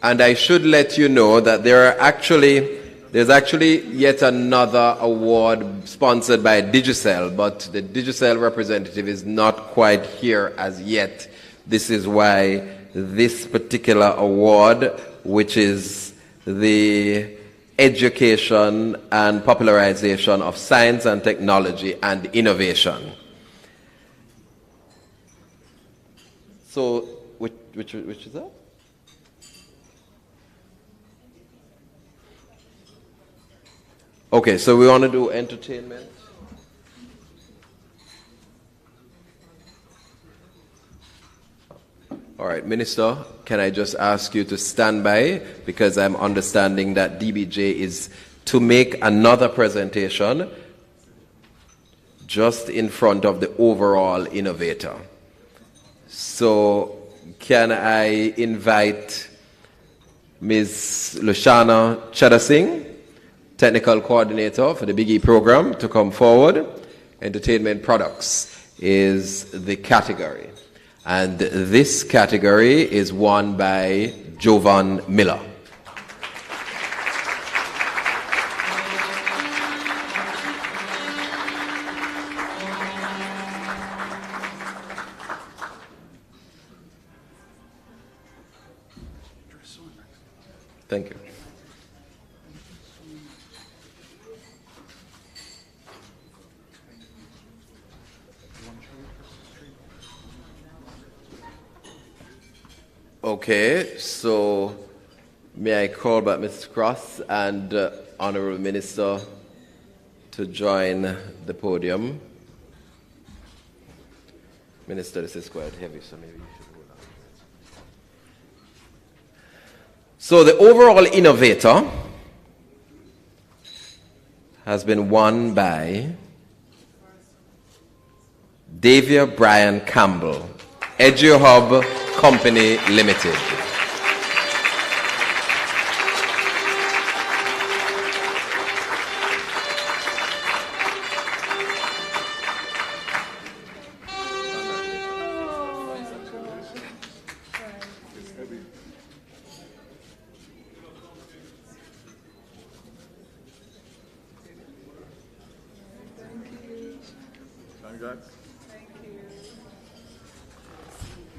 and I should let you know that there's actually yet another award sponsored by Digicel, but the Digicel representative is not quite here as yet. This is why this particular award, which is the Education and Popularization of Science and Technology and Innovation. So, which is that? Okay, so we want to do entertainment. All right, Minister, can I just ask you to stand by, because I'm understanding that DBJ is to make another presentation just in front of the overall innovator. So can I invite Ms. Lushana Chadasingh, Technical Coordinator for the Big E program, to come forward. Entertainment products is the category. And this category is won by Jovan Miller. Thank you. Okay, so may I call back Mr. Cross and Honorable Minister to join the podium. Minister, this is quite heavy, so maybe you should go down. So the overall innovator has been won by Davia Brian Campbell, EduHub Company Limited.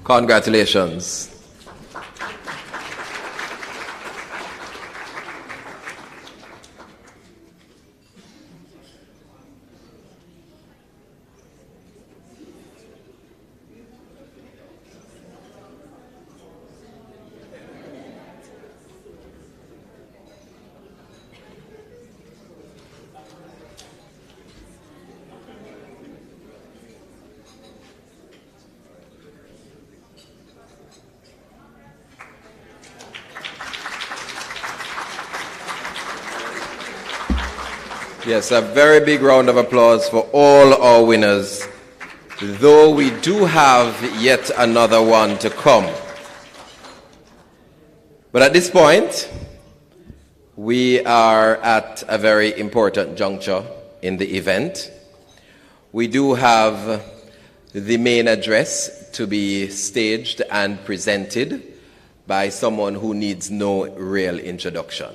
Congratulations. Yes, a very big round of applause for all our winners though we do have yet another one to come. But at this point, we are at a very important juncture in the event. We do have the main address to be staged and presented by someone who needs no real introduction.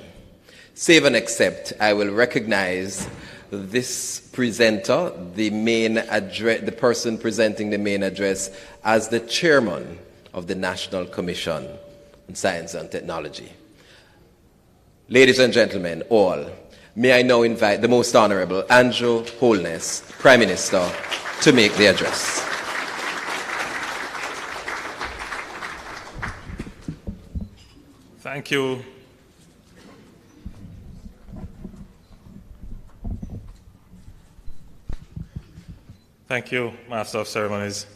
Save and except, I will recognize this presenter, the person presenting the main address, as the chairman of the National Commission on Science and Technology. Ladies and gentlemen, all, may I now invite the Most Honorable Andrew Holness, Prime Minister, to make the address. Thank you. Thank you, Master of Ceremonies.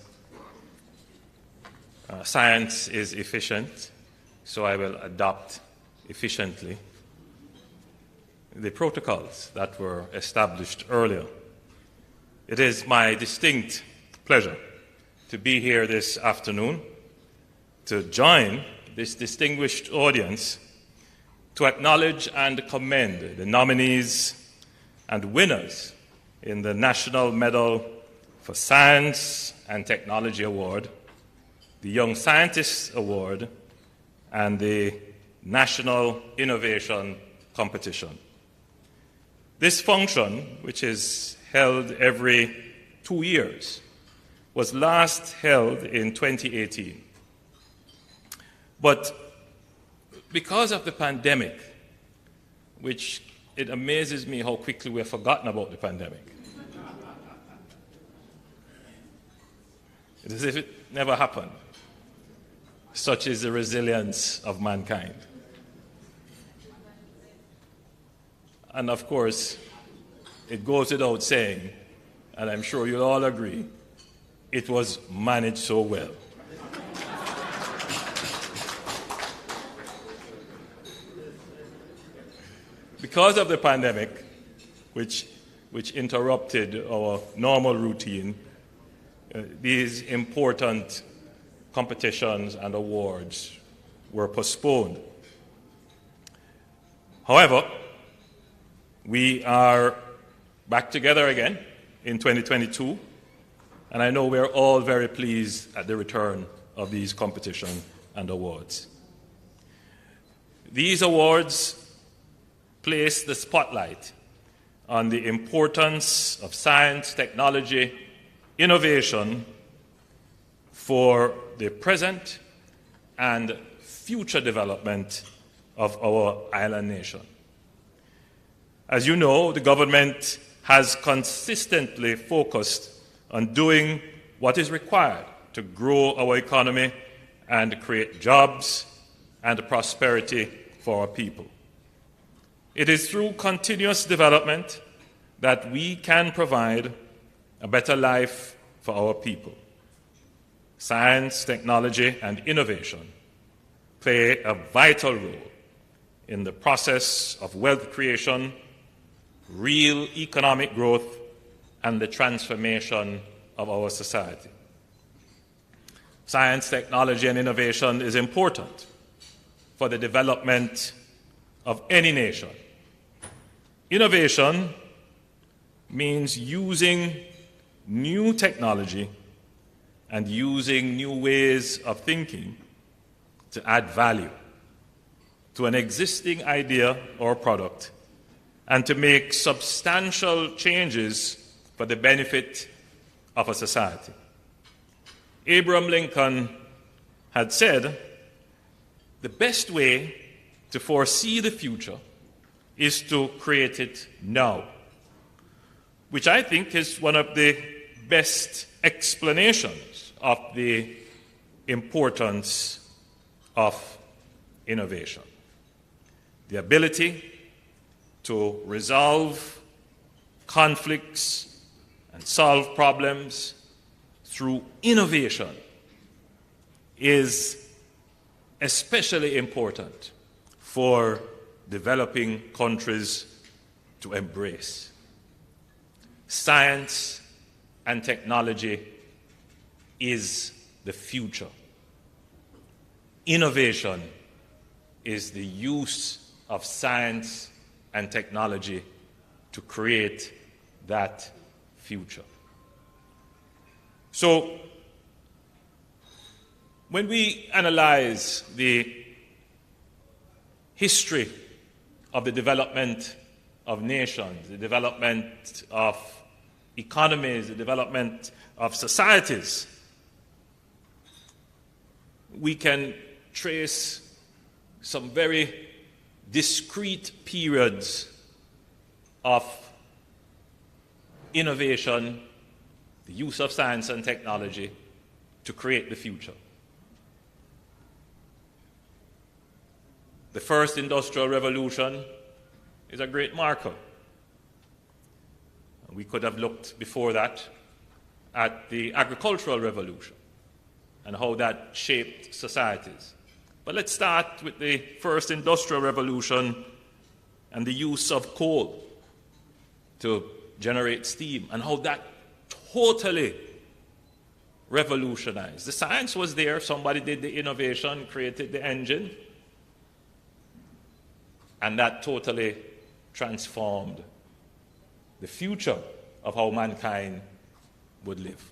Science is efficient, so I will adopt efficiently the protocols that were established earlier. It is my distinct pleasure to be here this afternoon to join this distinguished audience to acknowledge and commend the nominees and winners in the National Medal for Science and Technology Award, the Young Scientists Award, and the National Innovation Competition. This function, which is held every 2 years, was last held in 2018. But because of the pandemic, which it amazes me how quickly we have forgotten about the pandemic. It's as if it never happened. Such is the resilience of mankind. And of course, it goes without saying, and I'm sure you'll all agree, it was managed so well. Because of the pandemic, which interrupted our normal routine, these important competitions and awards were postponed. However, we are back together again in 2022, and I know we're all very pleased at the return of these competitions and awards. These awards place the spotlight on the importance of science, technology, innovation for the present and future development of our island nation. As you know, the government has consistently focused on doing what is required to grow our economy and create jobs and prosperity for our people. It is through continuous development that we can provide a better life for our people. Science, technology, and innovation play a vital role in the process of wealth creation, real economic growth, and the transformation of our society. Science, technology, and innovation is important for the development of any nation. Innovation means using new technology and using new ways of thinking to add value to an existing idea or product and to make substantial changes for the benefit of a society. Abraham Lincoln had said, the best way to foresee the future is to create it now, which I think is one of the best explanations of the importance of innovation. The ability to resolve conflicts and solve problems through innovation is especially important for developing countries to embrace. Science and technology is the future. Innovation is the use of science and technology to create that future. So, when we analyze the history of the development of nations, the development of economies, the development of societies, we can trace some very discrete periods of innovation, the use of science and technology to create the future. The first industrial revolution is a great marker. We could have looked before that at the agricultural revolution and how that shaped societies. But let's start with the first industrial revolution and the use of coal to generate steam and how that totally revolutionized. The science was there, somebody did the innovation, created the engine, and that totally transformed the future of how mankind would live.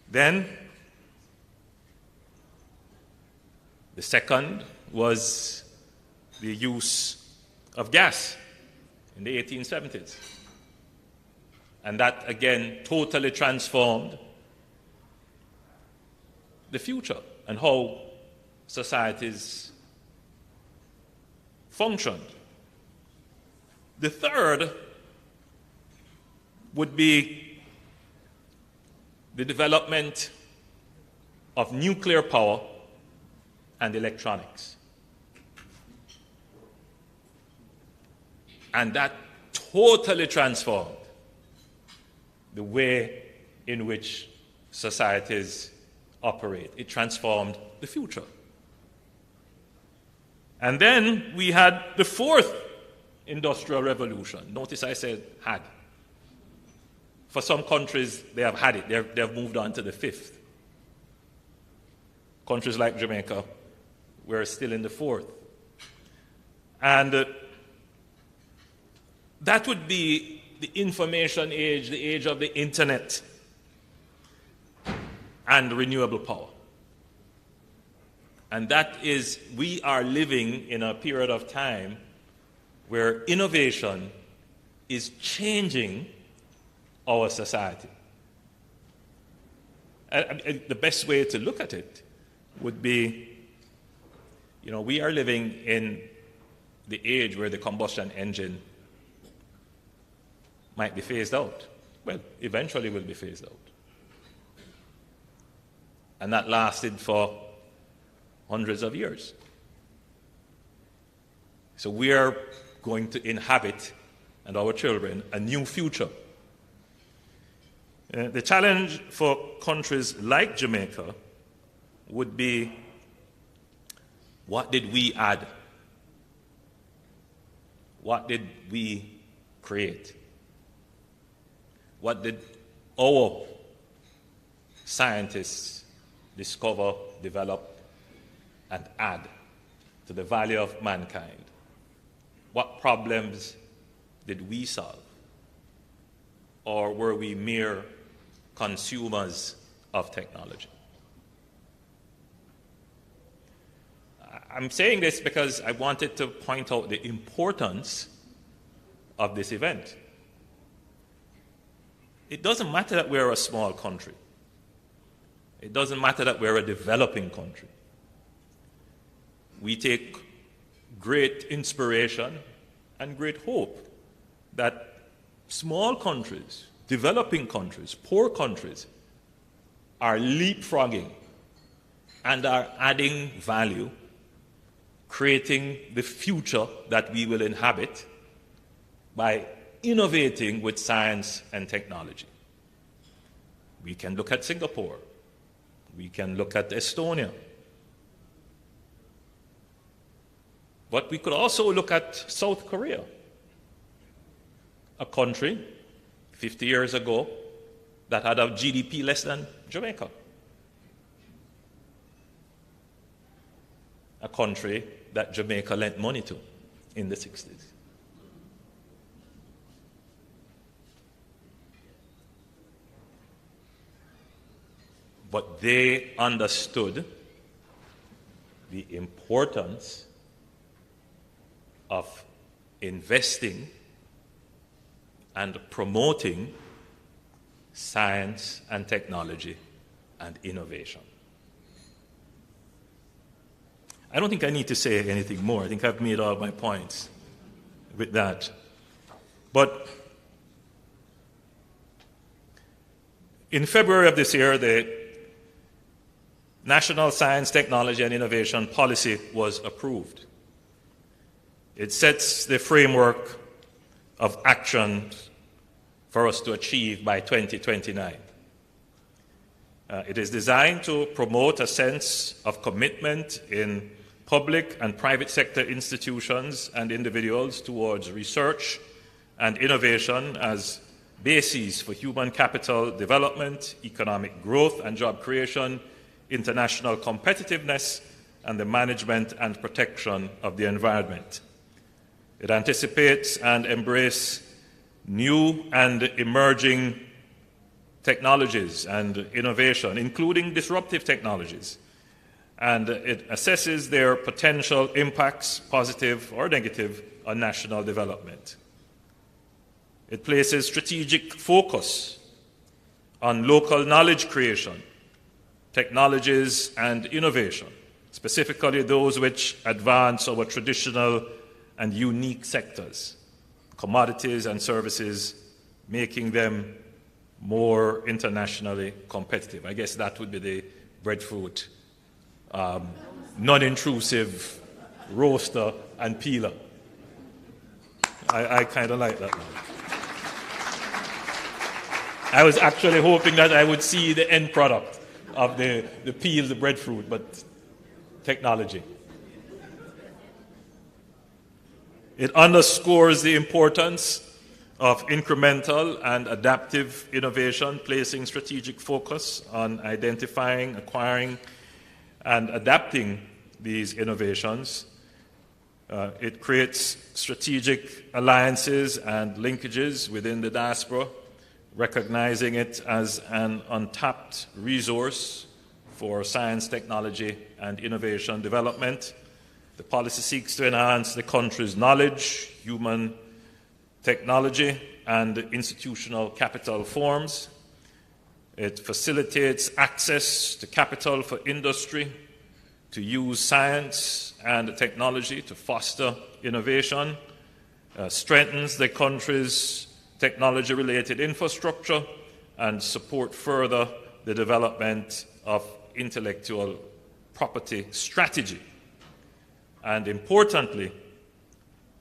Then, the second was the use of gas in the 1870s. And that, again, totally transformed the future and how societies functioned. The third would be the development of nuclear power and electronics. And that totally transformed the way in which societies operate. It transformed the future. And then we had the fourth industrial revolution. Notice I said had. For some countries, they have had it. They have moved on to the fifth. Countries like Jamaica, we're still in the fourth. And that would be the information age, the age of the internet and renewable power. And that is, we are living in a period of time where innovation is changing our society. The best way to look at it would be, we are living in the age where the combustion engine might be phased out. Well, eventually will be phased out. And that lasted for hundreds of years. So we are going to inhabit, and our children, a new future. The challenge for countries like Jamaica would be, what did we add? What did we create? What did our scientists discover, develop, and add to the value of mankind? What problems did we solve? Or were we mere consumers of technology? I'm saying this because I wanted to point out the importance of this event. It doesn't matter that we're a small country. It doesn't matter that we're a developing country. We take great inspiration and great hope that small countries, developing countries, poor countries are leapfrogging and are adding value, creating the future that we will inhabit by innovating with science and technology. We can look at Singapore. We can look at Estonia. But we could also look at South Korea, a country 50 years ago that had a GDP less than Jamaica. A country that Jamaica lent money to in the 60s. But they understood the importance of investing and promoting science and technology and innovation. I don't think I need to say anything more. I think I've made all my points with that. But in February of this year, the National Science, Technology and Innovation Policy was approved. It sets the framework of action for us to achieve by 2029. It is designed to promote a sense of commitment in public and private sector institutions and individuals towards research and innovation as bases for human capital development, economic growth and job creation, international competitiveness, and the management and protection of the environment. It anticipates and embraces new and emerging technologies and innovation, including disruptive technologies, and it assesses their potential impacts, positive or negative, on national development. It places strategic focus on local knowledge creation, technologies and innovation, specifically those which advance our traditional and unique sectors, commodities and services, making them more internationally competitive. I guess that would be the breadfruit, non-intrusive roaster and peeler. I kind of like that one. I was actually hoping that I would see the end product of the peel, the breadfruit, but technology. It underscores the importance of incremental and adaptive innovation, placing strategic focus on identifying, acquiring, and adapting these innovations. It creates strategic alliances and linkages within the diaspora, recognizing it as an untapped resource for science, technology, and innovation development. The policy seeks to enhance the country's knowledge, human technology, and institutional capital forms. It facilitates access to capital for industry to use science and technology to foster innovation, strengthens the country's technology-related infrastructure, and support further the development of intellectual property strategy. And importantly,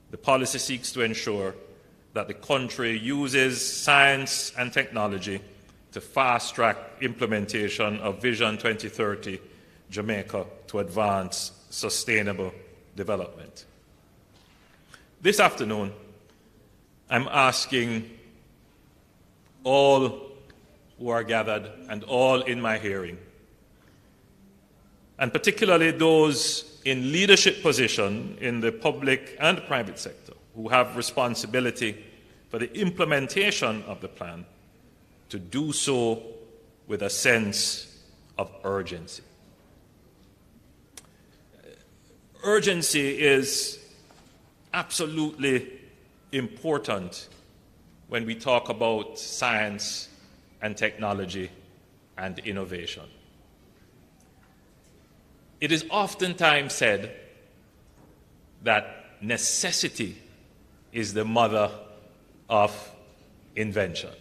the policy seeks to ensure that the country uses science and technology to fast-track implementation of Vision 2030 Jamaica to advance sustainable development. This afternoon, I'm asking all who are gathered and all in my hearing, and particularly those in leadership position in the public and private sector who have responsibility for the implementation of the plan, to do so with a sense of urgency. Urgency is absolutely important when we talk about science and technology and innovation. It is oftentimes said that necessity is the mother of invention.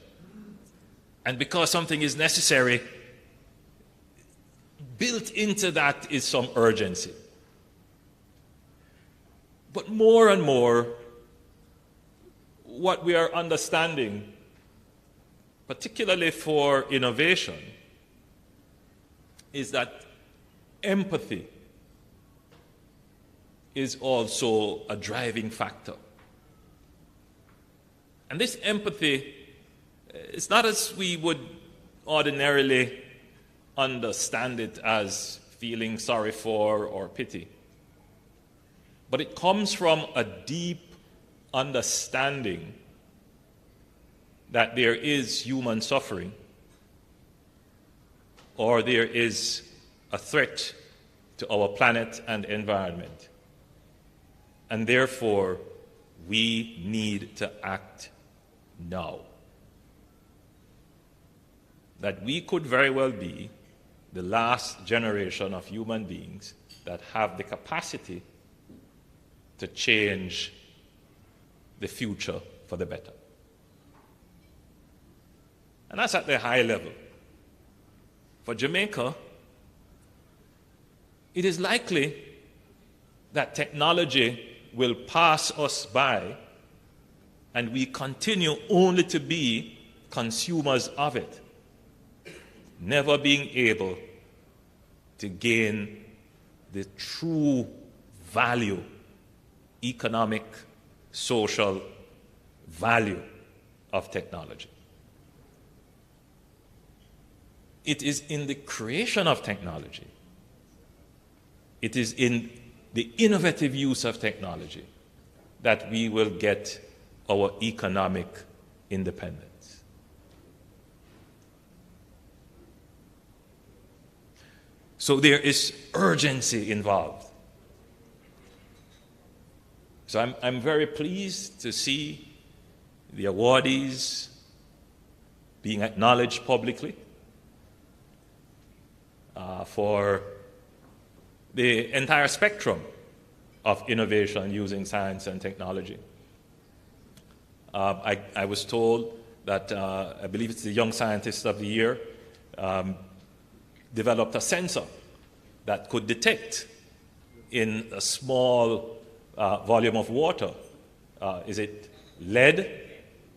And because something is necessary, built into that is some urgency. But more and more, what we are understanding, particularly for innovation, is that empathy is also a driving factor. And this empathy, it's not as we would ordinarily understand it as feeling sorry for or pity. But it comes from a deep understanding that there is human suffering, or there is a threat to our planet and environment. And therefore, we need to act now. That we could very well be the last generation of human beings that have the capacity to change the future for the better. And that's at the high level. For Jamaica, it is likely that technology will pass us by and we continue only to be consumers of it, never being able to gain the true value, economic, social value of technology. It is in the creation of technology, it is in the innovative use of technology that we will get our economic independence. So there is urgency involved. So I'm very pleased to see the awardees being acknowledged publicly for the entire spectrum of innovation using science and technology. I was told that, I believe it's the Young Scientist of the Year, developed a sensor that could detect in a small volume of water, is it lead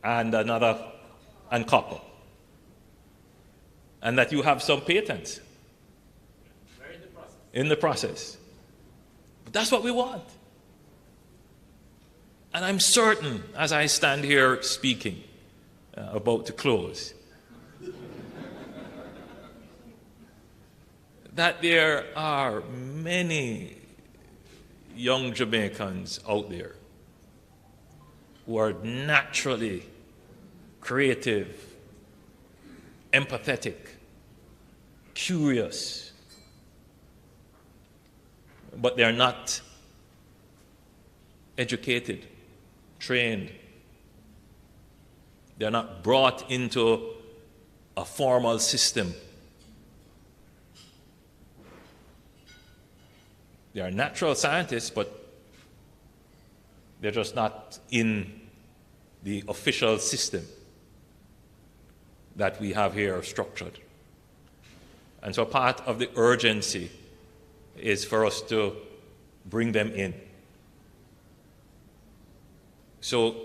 and copper? And that you have some patents in the process. But that's what we want. And I'm certain, as I stand here speaking, about to close, that there are many young Jamaicans out there who are naturally creative, empathetic, curious, but they're not educated, trained. They're not brought into a formal system. They are natural scientists, but they're just not in the official system that we have here structured. And so part of the urgency is for us to bring them in. So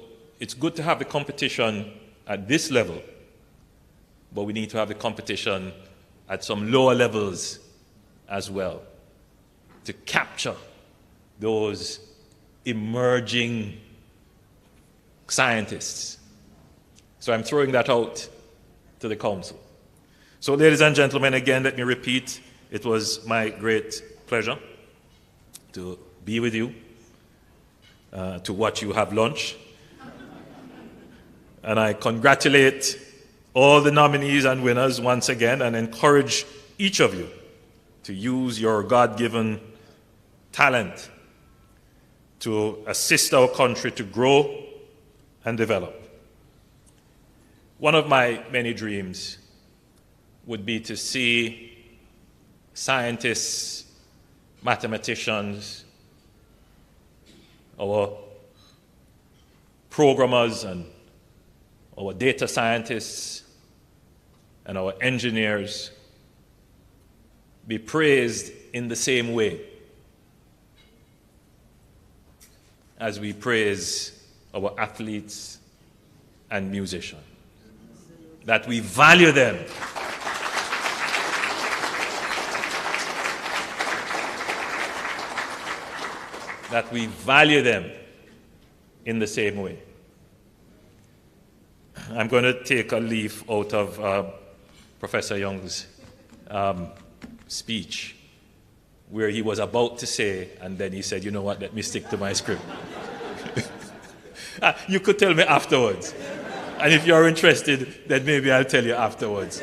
it's good to have the competition at this level, but we need to have the competition at some lower levels as well to capture those emerging scientists. So I'm throwing that out to the council. So ladies and gentlemen, again, let me repeat, it was my great pleasure to be with you, to watch you have lunch. And I congratulate all the nominees and winners once again and encourage each of you to use your God-given talent to assist our country to grow and develop. One of my many dreams would be to see scientists, mathematicians, our programmers and our data scientists and our engineers be praised in the same way as we praise our athletes and musicians. That we value them. That we value them in the same way. I'm going to take a leaf out of Professor Young's speech, where he was about to say, and then he said, you know what, let me stick to my script. You could tell me afterwards. And if you're interested, then maybe I'll tell you afterwards.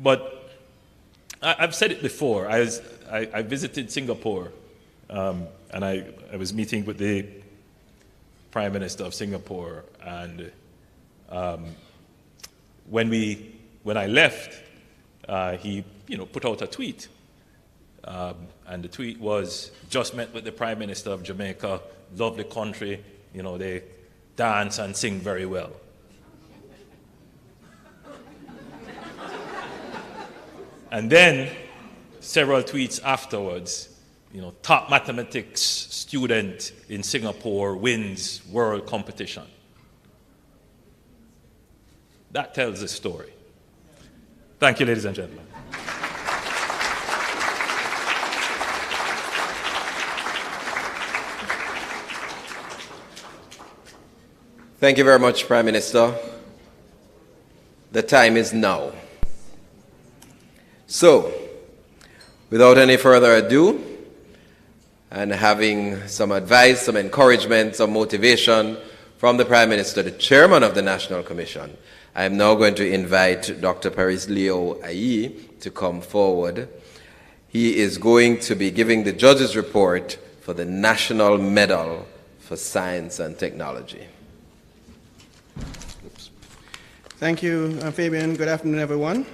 But I've said it before. I visited Singapore, and I was meeting with the Prime Minister of Singapore, and when I left, he put out a tweet, and the tweet was, just met with the Prime Minister of Jamaica, lovely country, they dance and sing very well. And then several tweets afterwards, top mathematics student in Singapore wins world competition. That tells the story. Thank you, ladies and gentlemen. Thank you very much, Prime Minister. The time is now. So, without any further ado, and having some advice, some encouragement, some motivation from the Prime Minister, the Chairman of the National Commission, I am now going to invite Dr. Paris Leo Ayi to come forward. He is going to be giving the judge's report for the National Medal for Science and Technology. Thank you, Fabian. Good afternoon, everyone.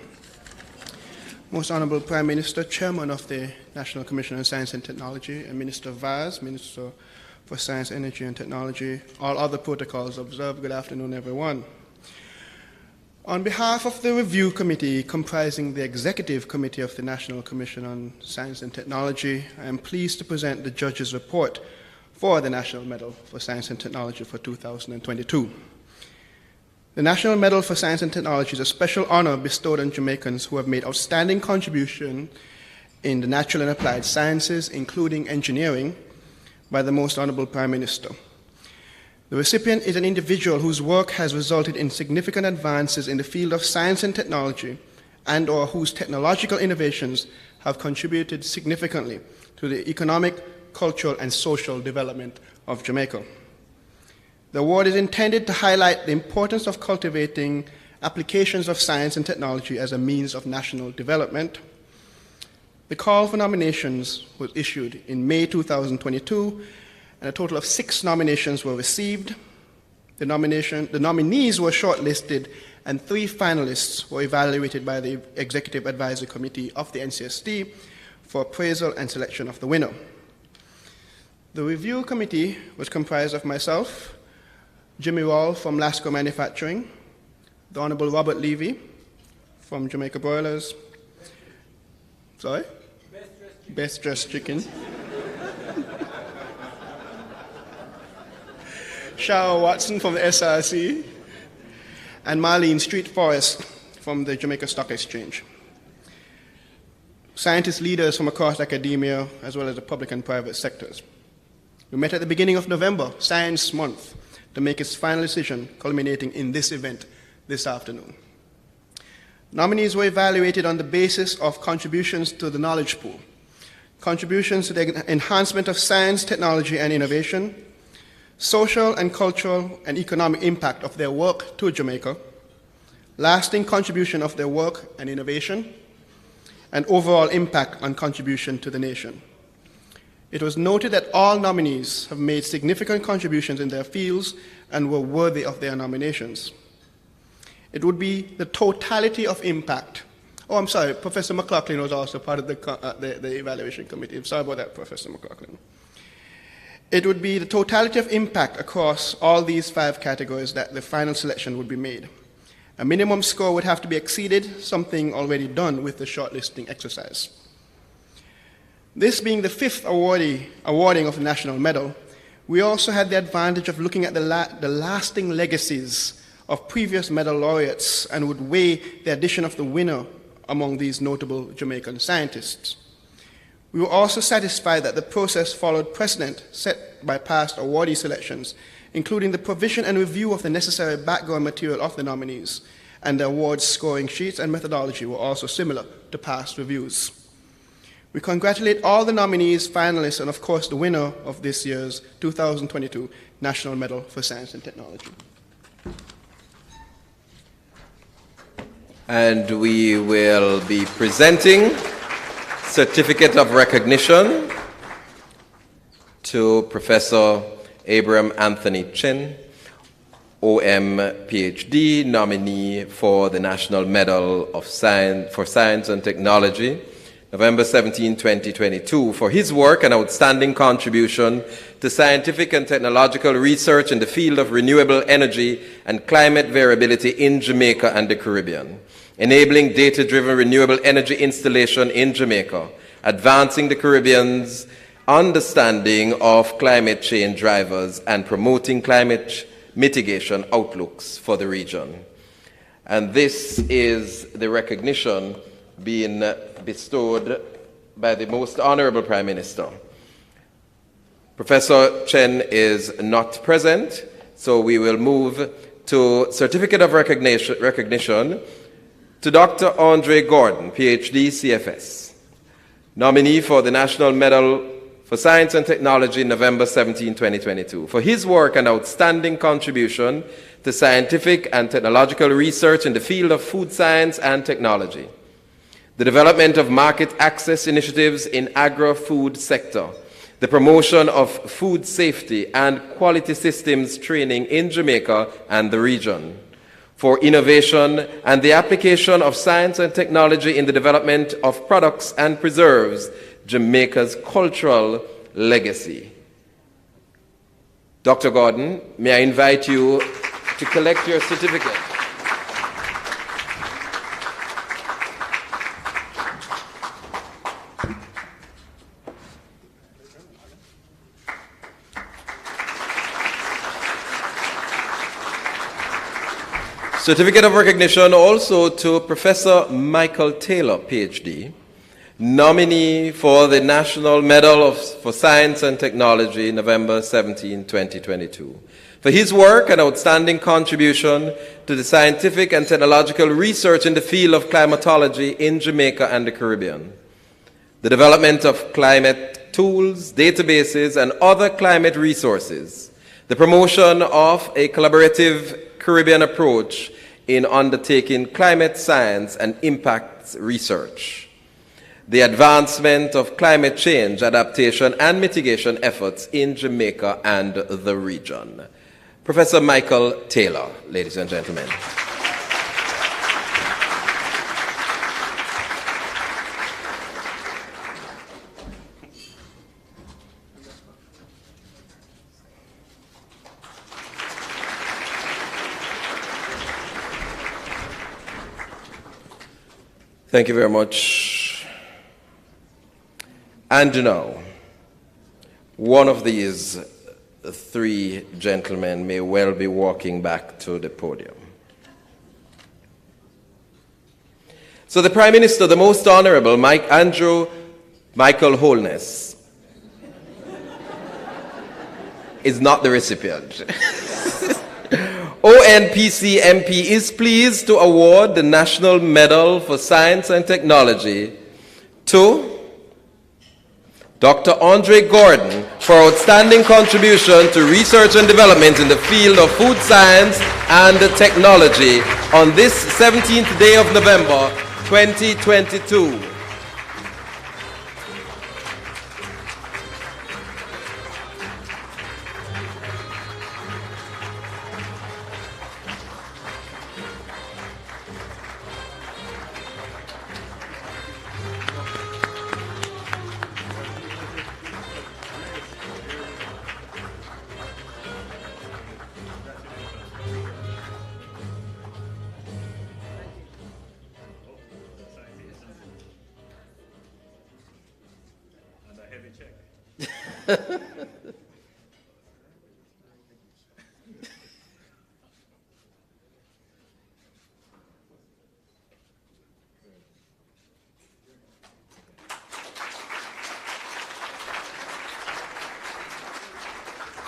Most Honorable Prime Minister, Chairman of the National Commission on Science and Technology, and Minister Vaz, Minister for Science, Energy and Technology, all other protocols observed. Good afternoon, everyone. On behalf of the Review Committee comprising the Executive Committee of the National Commission on Science and Technology, I am pleased to present the judge's report for the National Medal for Science and Technology for 2022. The National Medal for Science and Technology is a special honor bestowed on Jamaicans who have made outstanding contribution in the natural and applied sciences, including engineering, by the Most Honorable Prime Minister. The recipient is an individual whose work has resulted in significant advances in the field of science and technology, and/or whose technological innovations have contributed significantly to the economic, cultural, and social development of Jamaica. The award is intended to highlight the importance of cultivating applications of science and technology as a means of national development. The call for nominations was issued in May 2022, and a total of 6 nominations were received. The nominees were shortlisted, and 3 finalists were evaluated by the Executive Advisory Committee of the NCST for appraisal and selection of the winner. The review committee was comprised of myself, Jimmy Wall from Lasco Manufacturing, the Honorable Robert Levy from Jamaica Broilers. Sorry? Best Dressed Chicken. Shara Watson from the SRC, and Marlene Street Forest from the Jamaica Stock Exchange. Scientist leaders from across academia, as well as the public and private sectors. We met at the beginning of November, Science Month, to make its final decision, culminating in this event this afternoon. Nominees were evaluated on the basis of contributions to the knowledge pool, contributions to the enhancement of science, technology, and innovation, social and cultural and economic impact of their work to Jamaica, lasting contribution of their work and innovation, and overall impact on contribution to the nation. It was noted that all nominees have made significant contributions in their fields and were worthy of their nominations. It would be the totality of impact. Oh, I'm sorry, Professor McLaughlin was also part of the evaluation committee. I'm sorry about that, Professor McLaughlin. It would be the totality of impact across all these 5 categories that the final selection would be made. A minimum score would have to be exceeded, something already done with the shortlisting exercise. This being the 5th awarding of the National Medal, we also had the advantage of looking at the lasting legacies of previous medal laureates and would weigh the addition of the winner among these notable Jamaican scientists. We were also satisfied that the process followed precedent set by past awardee selections, including the provision and review of the necessary background material of the nominees, and the awards scoring sheets and methodology were also similar to past reviews. We congratulate all the nominees, finalists, and of course the winner of this year's 2022 National Medal for Science and Technology. And we will be presenting certificate of recognition to Professor Abraham Anthony Chen, OM PhD, nominee for the National Medal of for Science and Technology, November 17, 2022, for his work and outstanding contribution to scientific and technological research in the field of renewable energy and climate variability in Jamaica and the Caribbean, enabling data-driven renewable energy installation in Jamaica, advancing the Caribbean's understanding of climate change drivers, and promoting climate mitigation outlooks for the region. And this is the recognition being bestowed by the Most Honorable Prime Minister. Professor Chen is not present, so we will move to certificate of recognition to Dr. Andre Gordon, PhD, CFS, nominee for the National Medal for Science and Technology, November 17, 2022, for his work and outstanding contribution to scientific and technological research in the field of food science and technology, the development of market access initiatives in agro-food sector, the promotion of food safety and quality systems training in Jamaica and the region, for innovation and the application of science and technology in the development of products and preserves Jamaica's cultural legacy. Dr. Gordon, may I invite you to collect your certificate. Certificate of recognition also to Professor Michael Taylor, PhD, nominee for the National Medal for Science and Technology, November 17, 2022, for his work and outstanding contribution to the scientific and technological research in the field of climatology in Jamaica and the Caribbean, the development of climate tools, databases, and other climate resources, the promotion of a collaborative Caribbean approach in undertaking climate science and impact research, the advancement of climate change adaptation and mitigation efforts in Jamaica and the region. Professor Michael Taylor, ladies and gentlemen. Thank you very much. And now, one of these three gentlemen may well be walking back to the podium. So the Prime Minister, the Most Honorable Andrew Michael Holness, is not the recipient. ONPC MP is pleased to award the National Medal for Science and Technology to Dr. Andre Gordon for outstanding contribution to research and development in the field of food science and technology on this 17th day of November, 2022.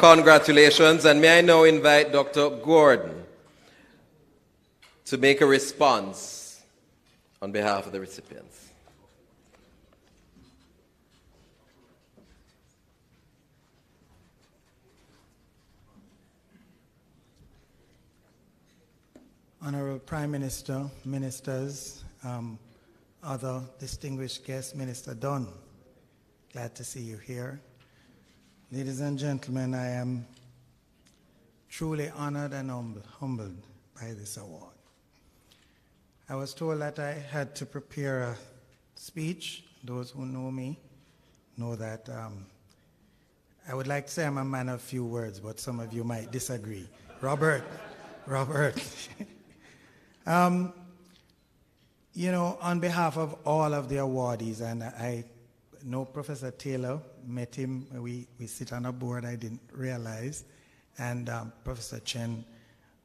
Congratulations, and may I now invite Dr. Gordon to make a response on behalf of the recipients. Honorable Prime Minister, ministers, other distinguished guests, Minister Dunn, glad to see you here. Ladies and gentlemen, I am truly honored and humbled by this award. I was told that I had to prepare a speech. Those who know me know that I would like to say I'm a man of few words, but some of you might disagree. Robert. You know, on behalf of all of the awardees, and I know Professor Taylor, met him, we sit on a board, I didn't realize, and Professor Chen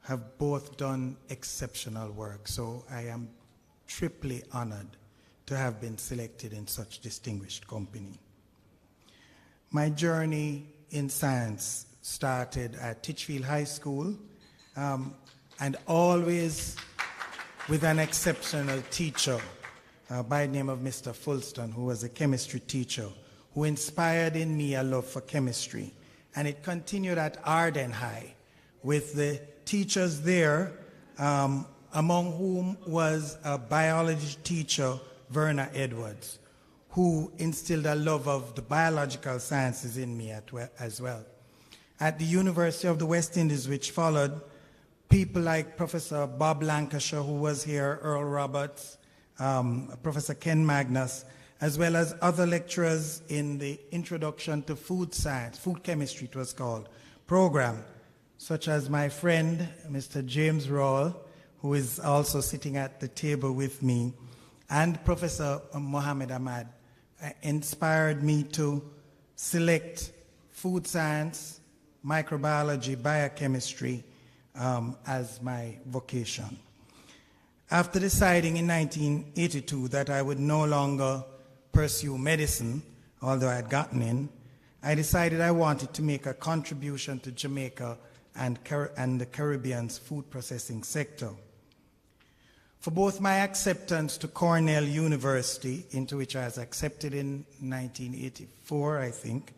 have both done exceptional work, so I am triply honored to have been selected in such distinguished company. My journey in science started at Titchfield High School, and always with an exceptional teacher by the name of Mr. Fulston, who was a chemistry teacher, who inspired in me a love for chemistry. And it continued at Arden High with the teachers there, among whom was a biology teacher, Verna Edwards, who instilled a love of the biological sciences in me as well. At the University of the West Indies, which followed, people like Professor Bob Lancashire, who was here, Earl Roberts, Professor Ken Magnus, as well as other lecturers in the Introduction to Food Science, Food Chemistry it was called, program, such as my friend, Mr. James Rawle, who is also sitting at the table with me, and Professor Mohammed Ahmad, inspired me to select food science, microbiology, biochemistry, as my vocation. After deciding in 1982 that I would no longer pursue medicine, although I had gotten in, I decided I wanted to make a contribution to Jamaica and the Caribbean's food processing sector. For both my acceptance to Cornell University, into which I was accepted in 1984, I think,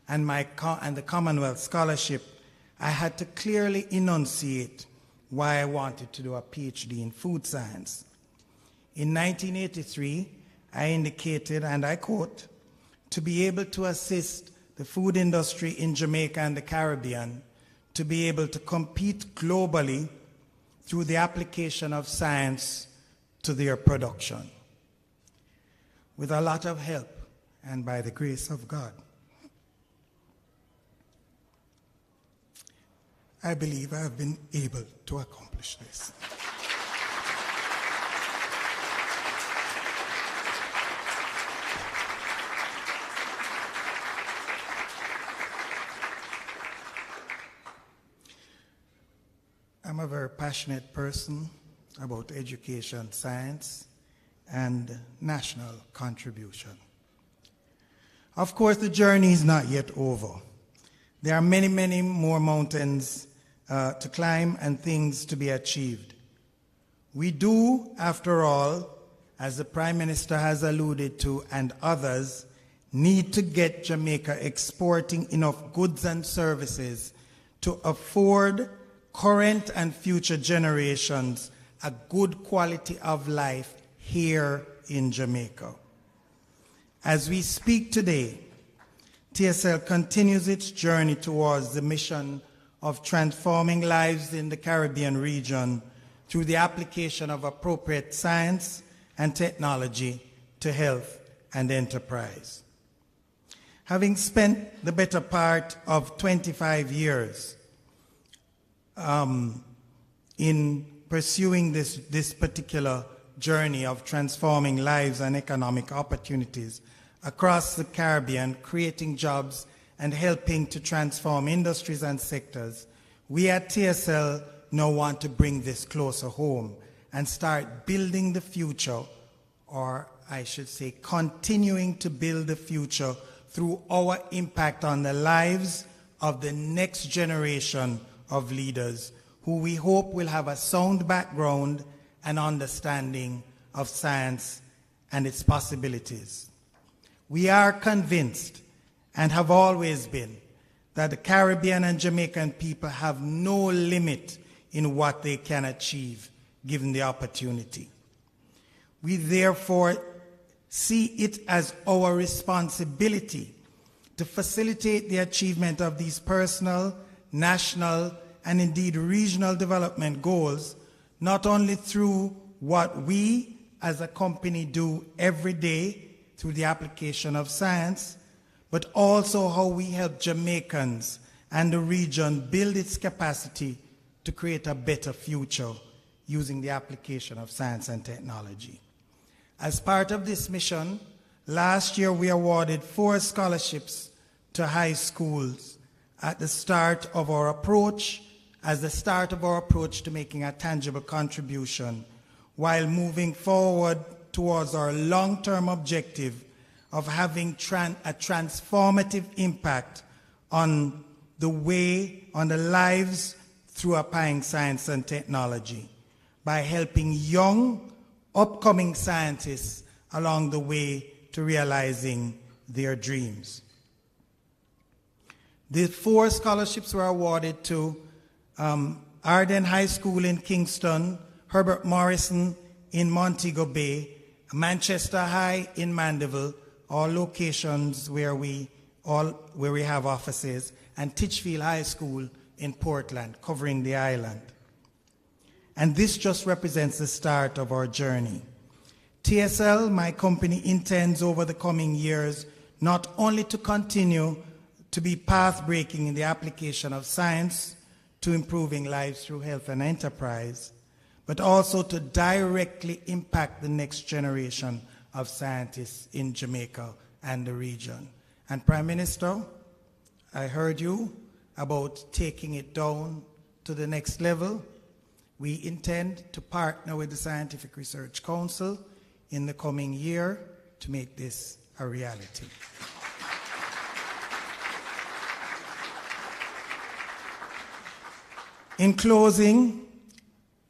and the Commonwealth Scholarship, I had to clearly enunciate why I wanted to do a PhD in food science. In 1983, I indicated, and I quote, to be able to assist the food industry in Jamaica and the Caribbean to be able to compete globally through the application of science to their production. With a lot of help and by the grace of God, I believe I have been able to accomplish this. I'm a very passionate person about education, science, and national contribution. Of course, the journey is not yet over. There are many, many more mountains to climb and things to be achieved. We do, after all, as the Prime Minister has alluded to and others, need to get Jamaica exporting enough goods and services to afford current and future generations a good quality of life here in Jamaica. As we speak today, TSL continues its journey towards the mission of transforming lives in the Caribbean region through the application of appropriate science and technology to health and enterprise. Having spent the better part of 25 years in pursuing this particular journey of transforming lives and economic opportunities across the Caribbean, creating jobs and helping to transform industries and sectors, we at TSL now want to bring this closer home and start building the future, or I should say continuing to build the future through our impact on the lives of the next generation of leaders who we hope will have a sound background and understanding of science and its possibilities. We are convinced, and have always been, that the Caribbean and Jamaican people have no limit in what they can achieve given the opportunity. We therefore see it as our responsibility to facilitate the achievement of these personal, national, and indeed regional development goals, not only through what we as a company do every day through the application of science, but also how we help Jamaicans and the region build its capacity to create a better future using the application of science and technology. As part of this mission, last year we awarded 4 scholarships to high schools at the start of our approach, as the start of our approach to making a tangible contribution while moving forward towards our long-term objective of having a transformative impact on the lives through applying science and technology by helping young, upcoming scientists along the way to realizing their dreams. The 4 scholarships were awarded to Arden High School in Kingston, Herbert Morrison in Montego Bay, Manchester High in Mandeville, all locations where we have offices, and Titchfield High School in Portland, covering the island. And this just represents the start of our journey. TSL, my company, intends over the coming years not only to continue to be path-breaking in the application of science to improving lives through health and enterprise, but also to directly impact the next generation of scientists in Jamaica and the region. And Prime Minister, I heard you about taking it down to the next level. We intend to partner with the Scientific Research Council in the coming year to make this a reality. In closing,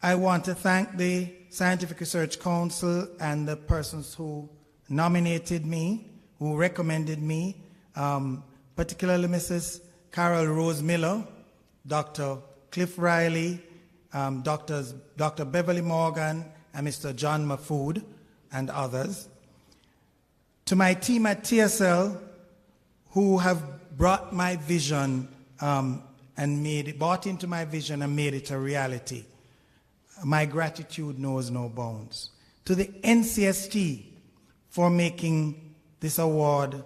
I want to thank the Scientific Research Council and the persons who nominated me, who recommended me, particularly Mrs. Carol Rose Miller, Dr. Cliff Riley, Dr. Beverly Morgan, and Mr. John Mafood, and others. To my team at TSL, who have brought my vision bought into my vision and made it a reality. My gratitude knows no bounds. To the NCST for making this award,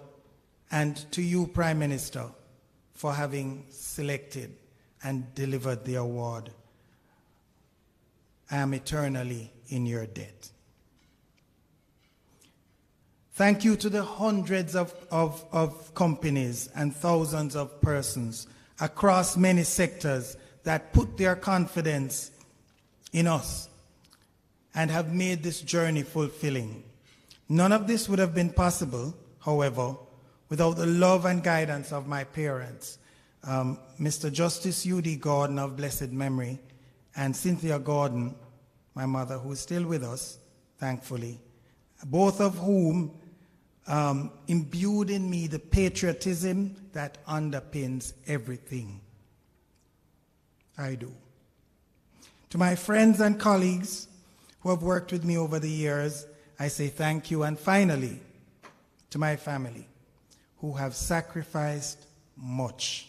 and to you, Prime Minister, for having selected and delivered the award. I am eternally in your debt. Thank you to the hundreds of companies and thousands of persons across many sectors that put their confidence in us and have made this journey fulfilling. None of this would have been possible, however, without the love and guidance of my parents, Mr. Justice U.D. Gordon of blessed memory, and Cynthia Gordon, my mother, who is still with us, thankfully, both of whom imbued in me the patriotism that underpins everything I do. To my friends and colleagues who have worked with me over the years, I say thank you. And finally, to my family, who have sacrificed much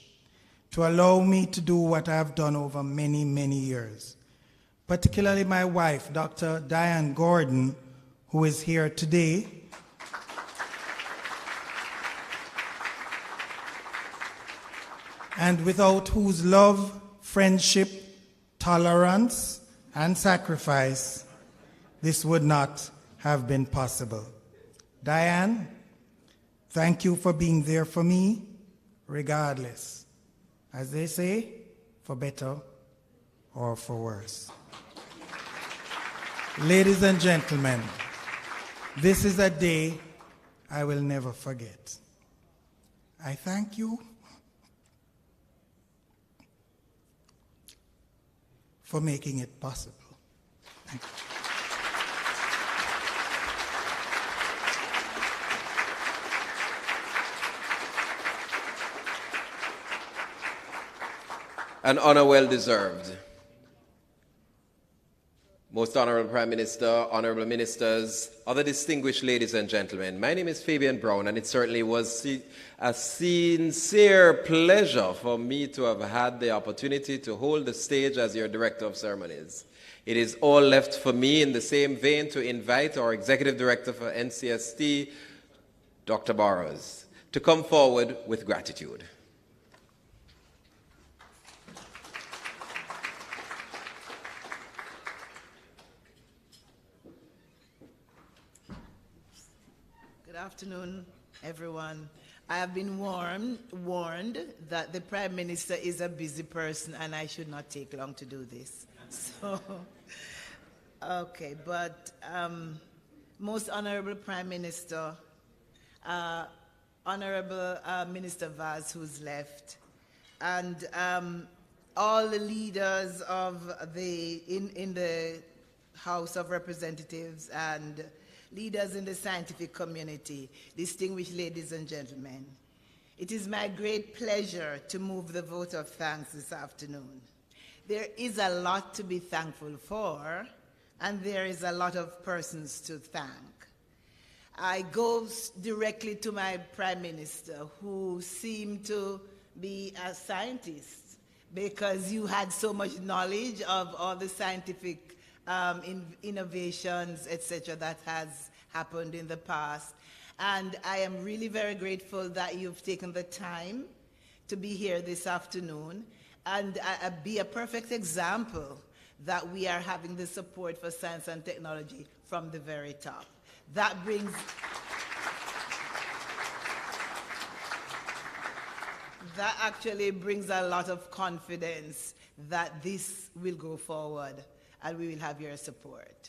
to allow me to do what I have done over many, many years. Particularly my wife, Dr. Diane Gordon, who is here today, and without whose love, friendship, tolerance, and sacrifice, this would not have been possible. Diane, thank you for being there for me, regardless. As they say, for better or for worse. Ladies and gentlemen, this is a day I will never forget. I thank you for making it possible. Thank you. An honor well deserved. Most Honorable Prime Minister, Honorable Ministers, other distinguished ladies and gentlemen, my name is Fabian Brown, and it certainly was a sincere pleasure for me to have had the opportunity to hold the stage as your Director of Ceremonies. It is all left for me in the same vein to invite our Executive Director for NCST, Dr. Burrows, to come forward with gratitude. Good afternoon, everyone. I have been warned that the Prime Minister is a busy person and I should not take long to do this. So, okay, but Most Honorable Prime Minister, Honorable Minister Vaz, who's left, and all the leaders of in the House of Representatives and leaders in the scientific community, distinguished ladies and gentlemen, it is my great pleasure to move the vote of thanks this afternoon. There is a lot to be thankful for, and there is a lot of persons to thank. I go directly to my Prime Minister, who seemed to be a scientist, because you had so much knowledge of all the scientific innovations, etc., that has happened in the past. And I am really very grateful that you've taken the time to be here this afternoon and be a perfect example that we are having the support for science and technology from the very top. That actually brings a lot of confidence that this will go forward and we will have your support.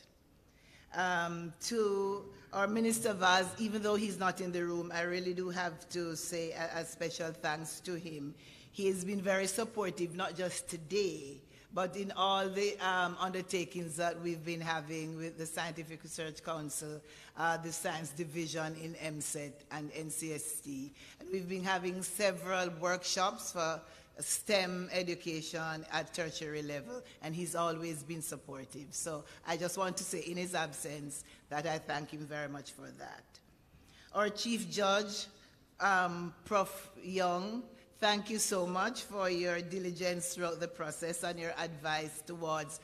To our Minister Vaz, even though he's not in the room, I really do have to say a special thanks to him. He has been very supportive, not just today, but in all the undertakings that we've been having with the Scientific Research Council, the Science Division in MSET and NCST. And we've been having several workshops for STEM education at tertiary level, and he's always been supportive. So I just want to say in his absence that I thank him very much for that. Our Chief Judge, Prof. Young, thank you so much for your diligence throughout the process and your advice towards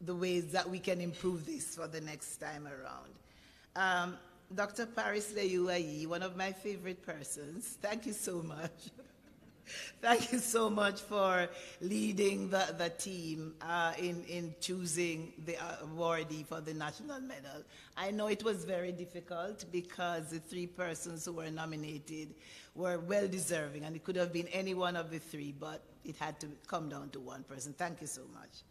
the ways that we can improve this for the next time around. Dr. Paris Leyuayi, one of my favorite persons, thank you so much. Thank you so much for leading the team in choosing the awardee for the National Medal. I know it was very difficult because the three persons who were nominated were well deserving, and it could have been any one of the three, but it had to come down to one person. Thank you so much.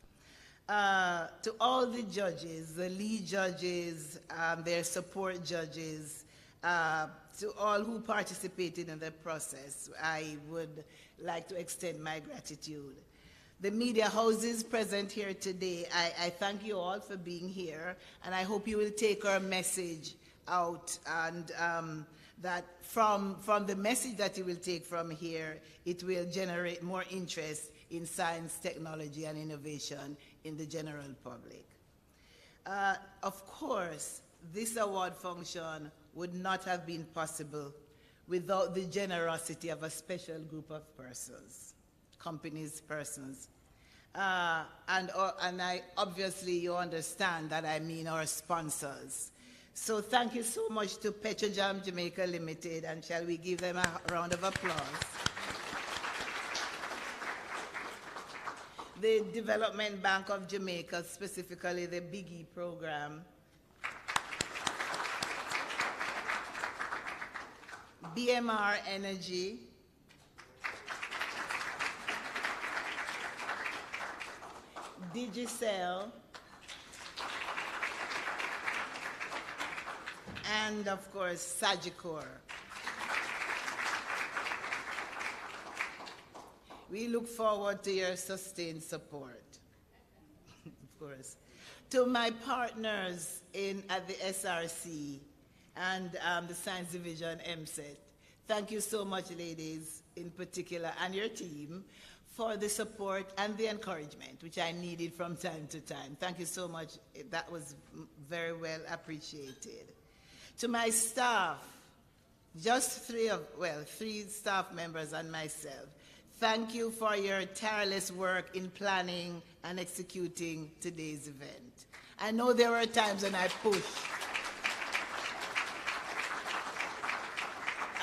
To all the judges, the lead judges, their support judges, to all who participated in the process, I would like to extend my gratitude. The media houses present here today, I thank you all for being here, and I hope you will take our message out, and that from the message that you will take from here, it will generate more interest in science, technology, and innovation in the general public. Of course, this award function would not have been possible without the generosity of a special group of persons, companies, persons. And obviously you understand that I mean our sponsors. So thank you so much to Petrojam Jamaica Limited, and shall we give them a round of applause? The Development Bank of Jamaica, specifically the Biggie program, BMR Energy, Digicel, and of course Sagicor. We look forward to your sustained support, of course. To my partners at the SRC and the Science Division MSET, thank you so much, ladies, in particular, and your team, for the support and the encouragement, which I needed from time to time. Thank you so much. That was very well appreciated. To my staff, just three staff members and myself, thank you for your tireless work in planning and executing today's event. I know there were times when I pushed.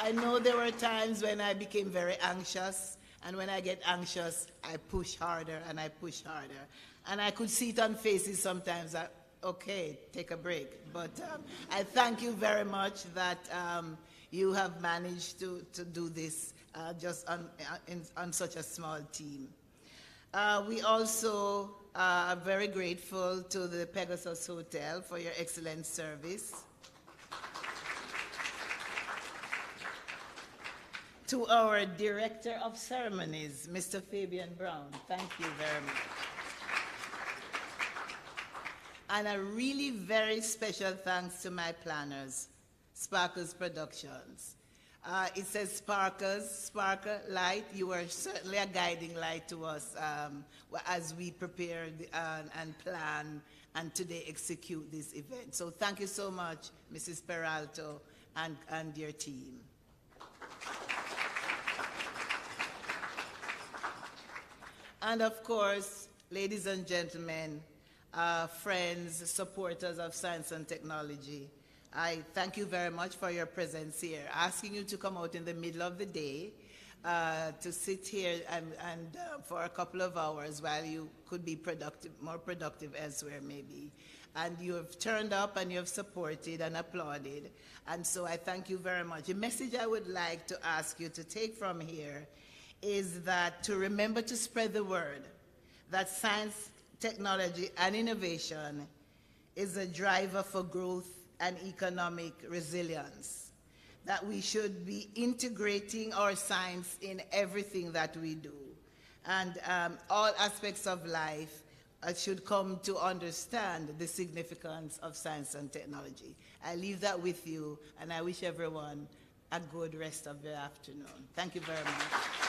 I know there were times when I became very anxious, and when I get anxious, I push harder and I push harder. And I could see it on faces sometimes that, okay, take a break. But I thank you very much that you have managed to do this just on such a small team. We also are very grateful to the Pegasus Hotel for your excellent service. To our Director of Ceremonies, Mr. Fabian Brown, thank you very much. And a really very special thanks to my planners, Sparkles Productions. It says Sparkle Light. You are certainly a guiding light to us as we prepare and plan and today execute this event. So thank you so much, Mrs. Peralto and your team. And of course, ladies and gentlemen, friends, supporters of science and technology, I thank you very much for your presence here. Asking you to come out in the middle of the day to sit here and for a couple of hours while you could be more productive elsewhere maybe. And you have turned up and you have supported and applauded. And so I thank you very much. The message I would like to ask you to take from here is that to remember to spread the word that science, technology, and innovation is a driver for growth and economic resilience, that we should be integrating our science in everything that we do. And all aspects of life should come to understand the significance of science and technology. I leave that with you, and I wish everyone a good rest of the afternoon. Thank you very much.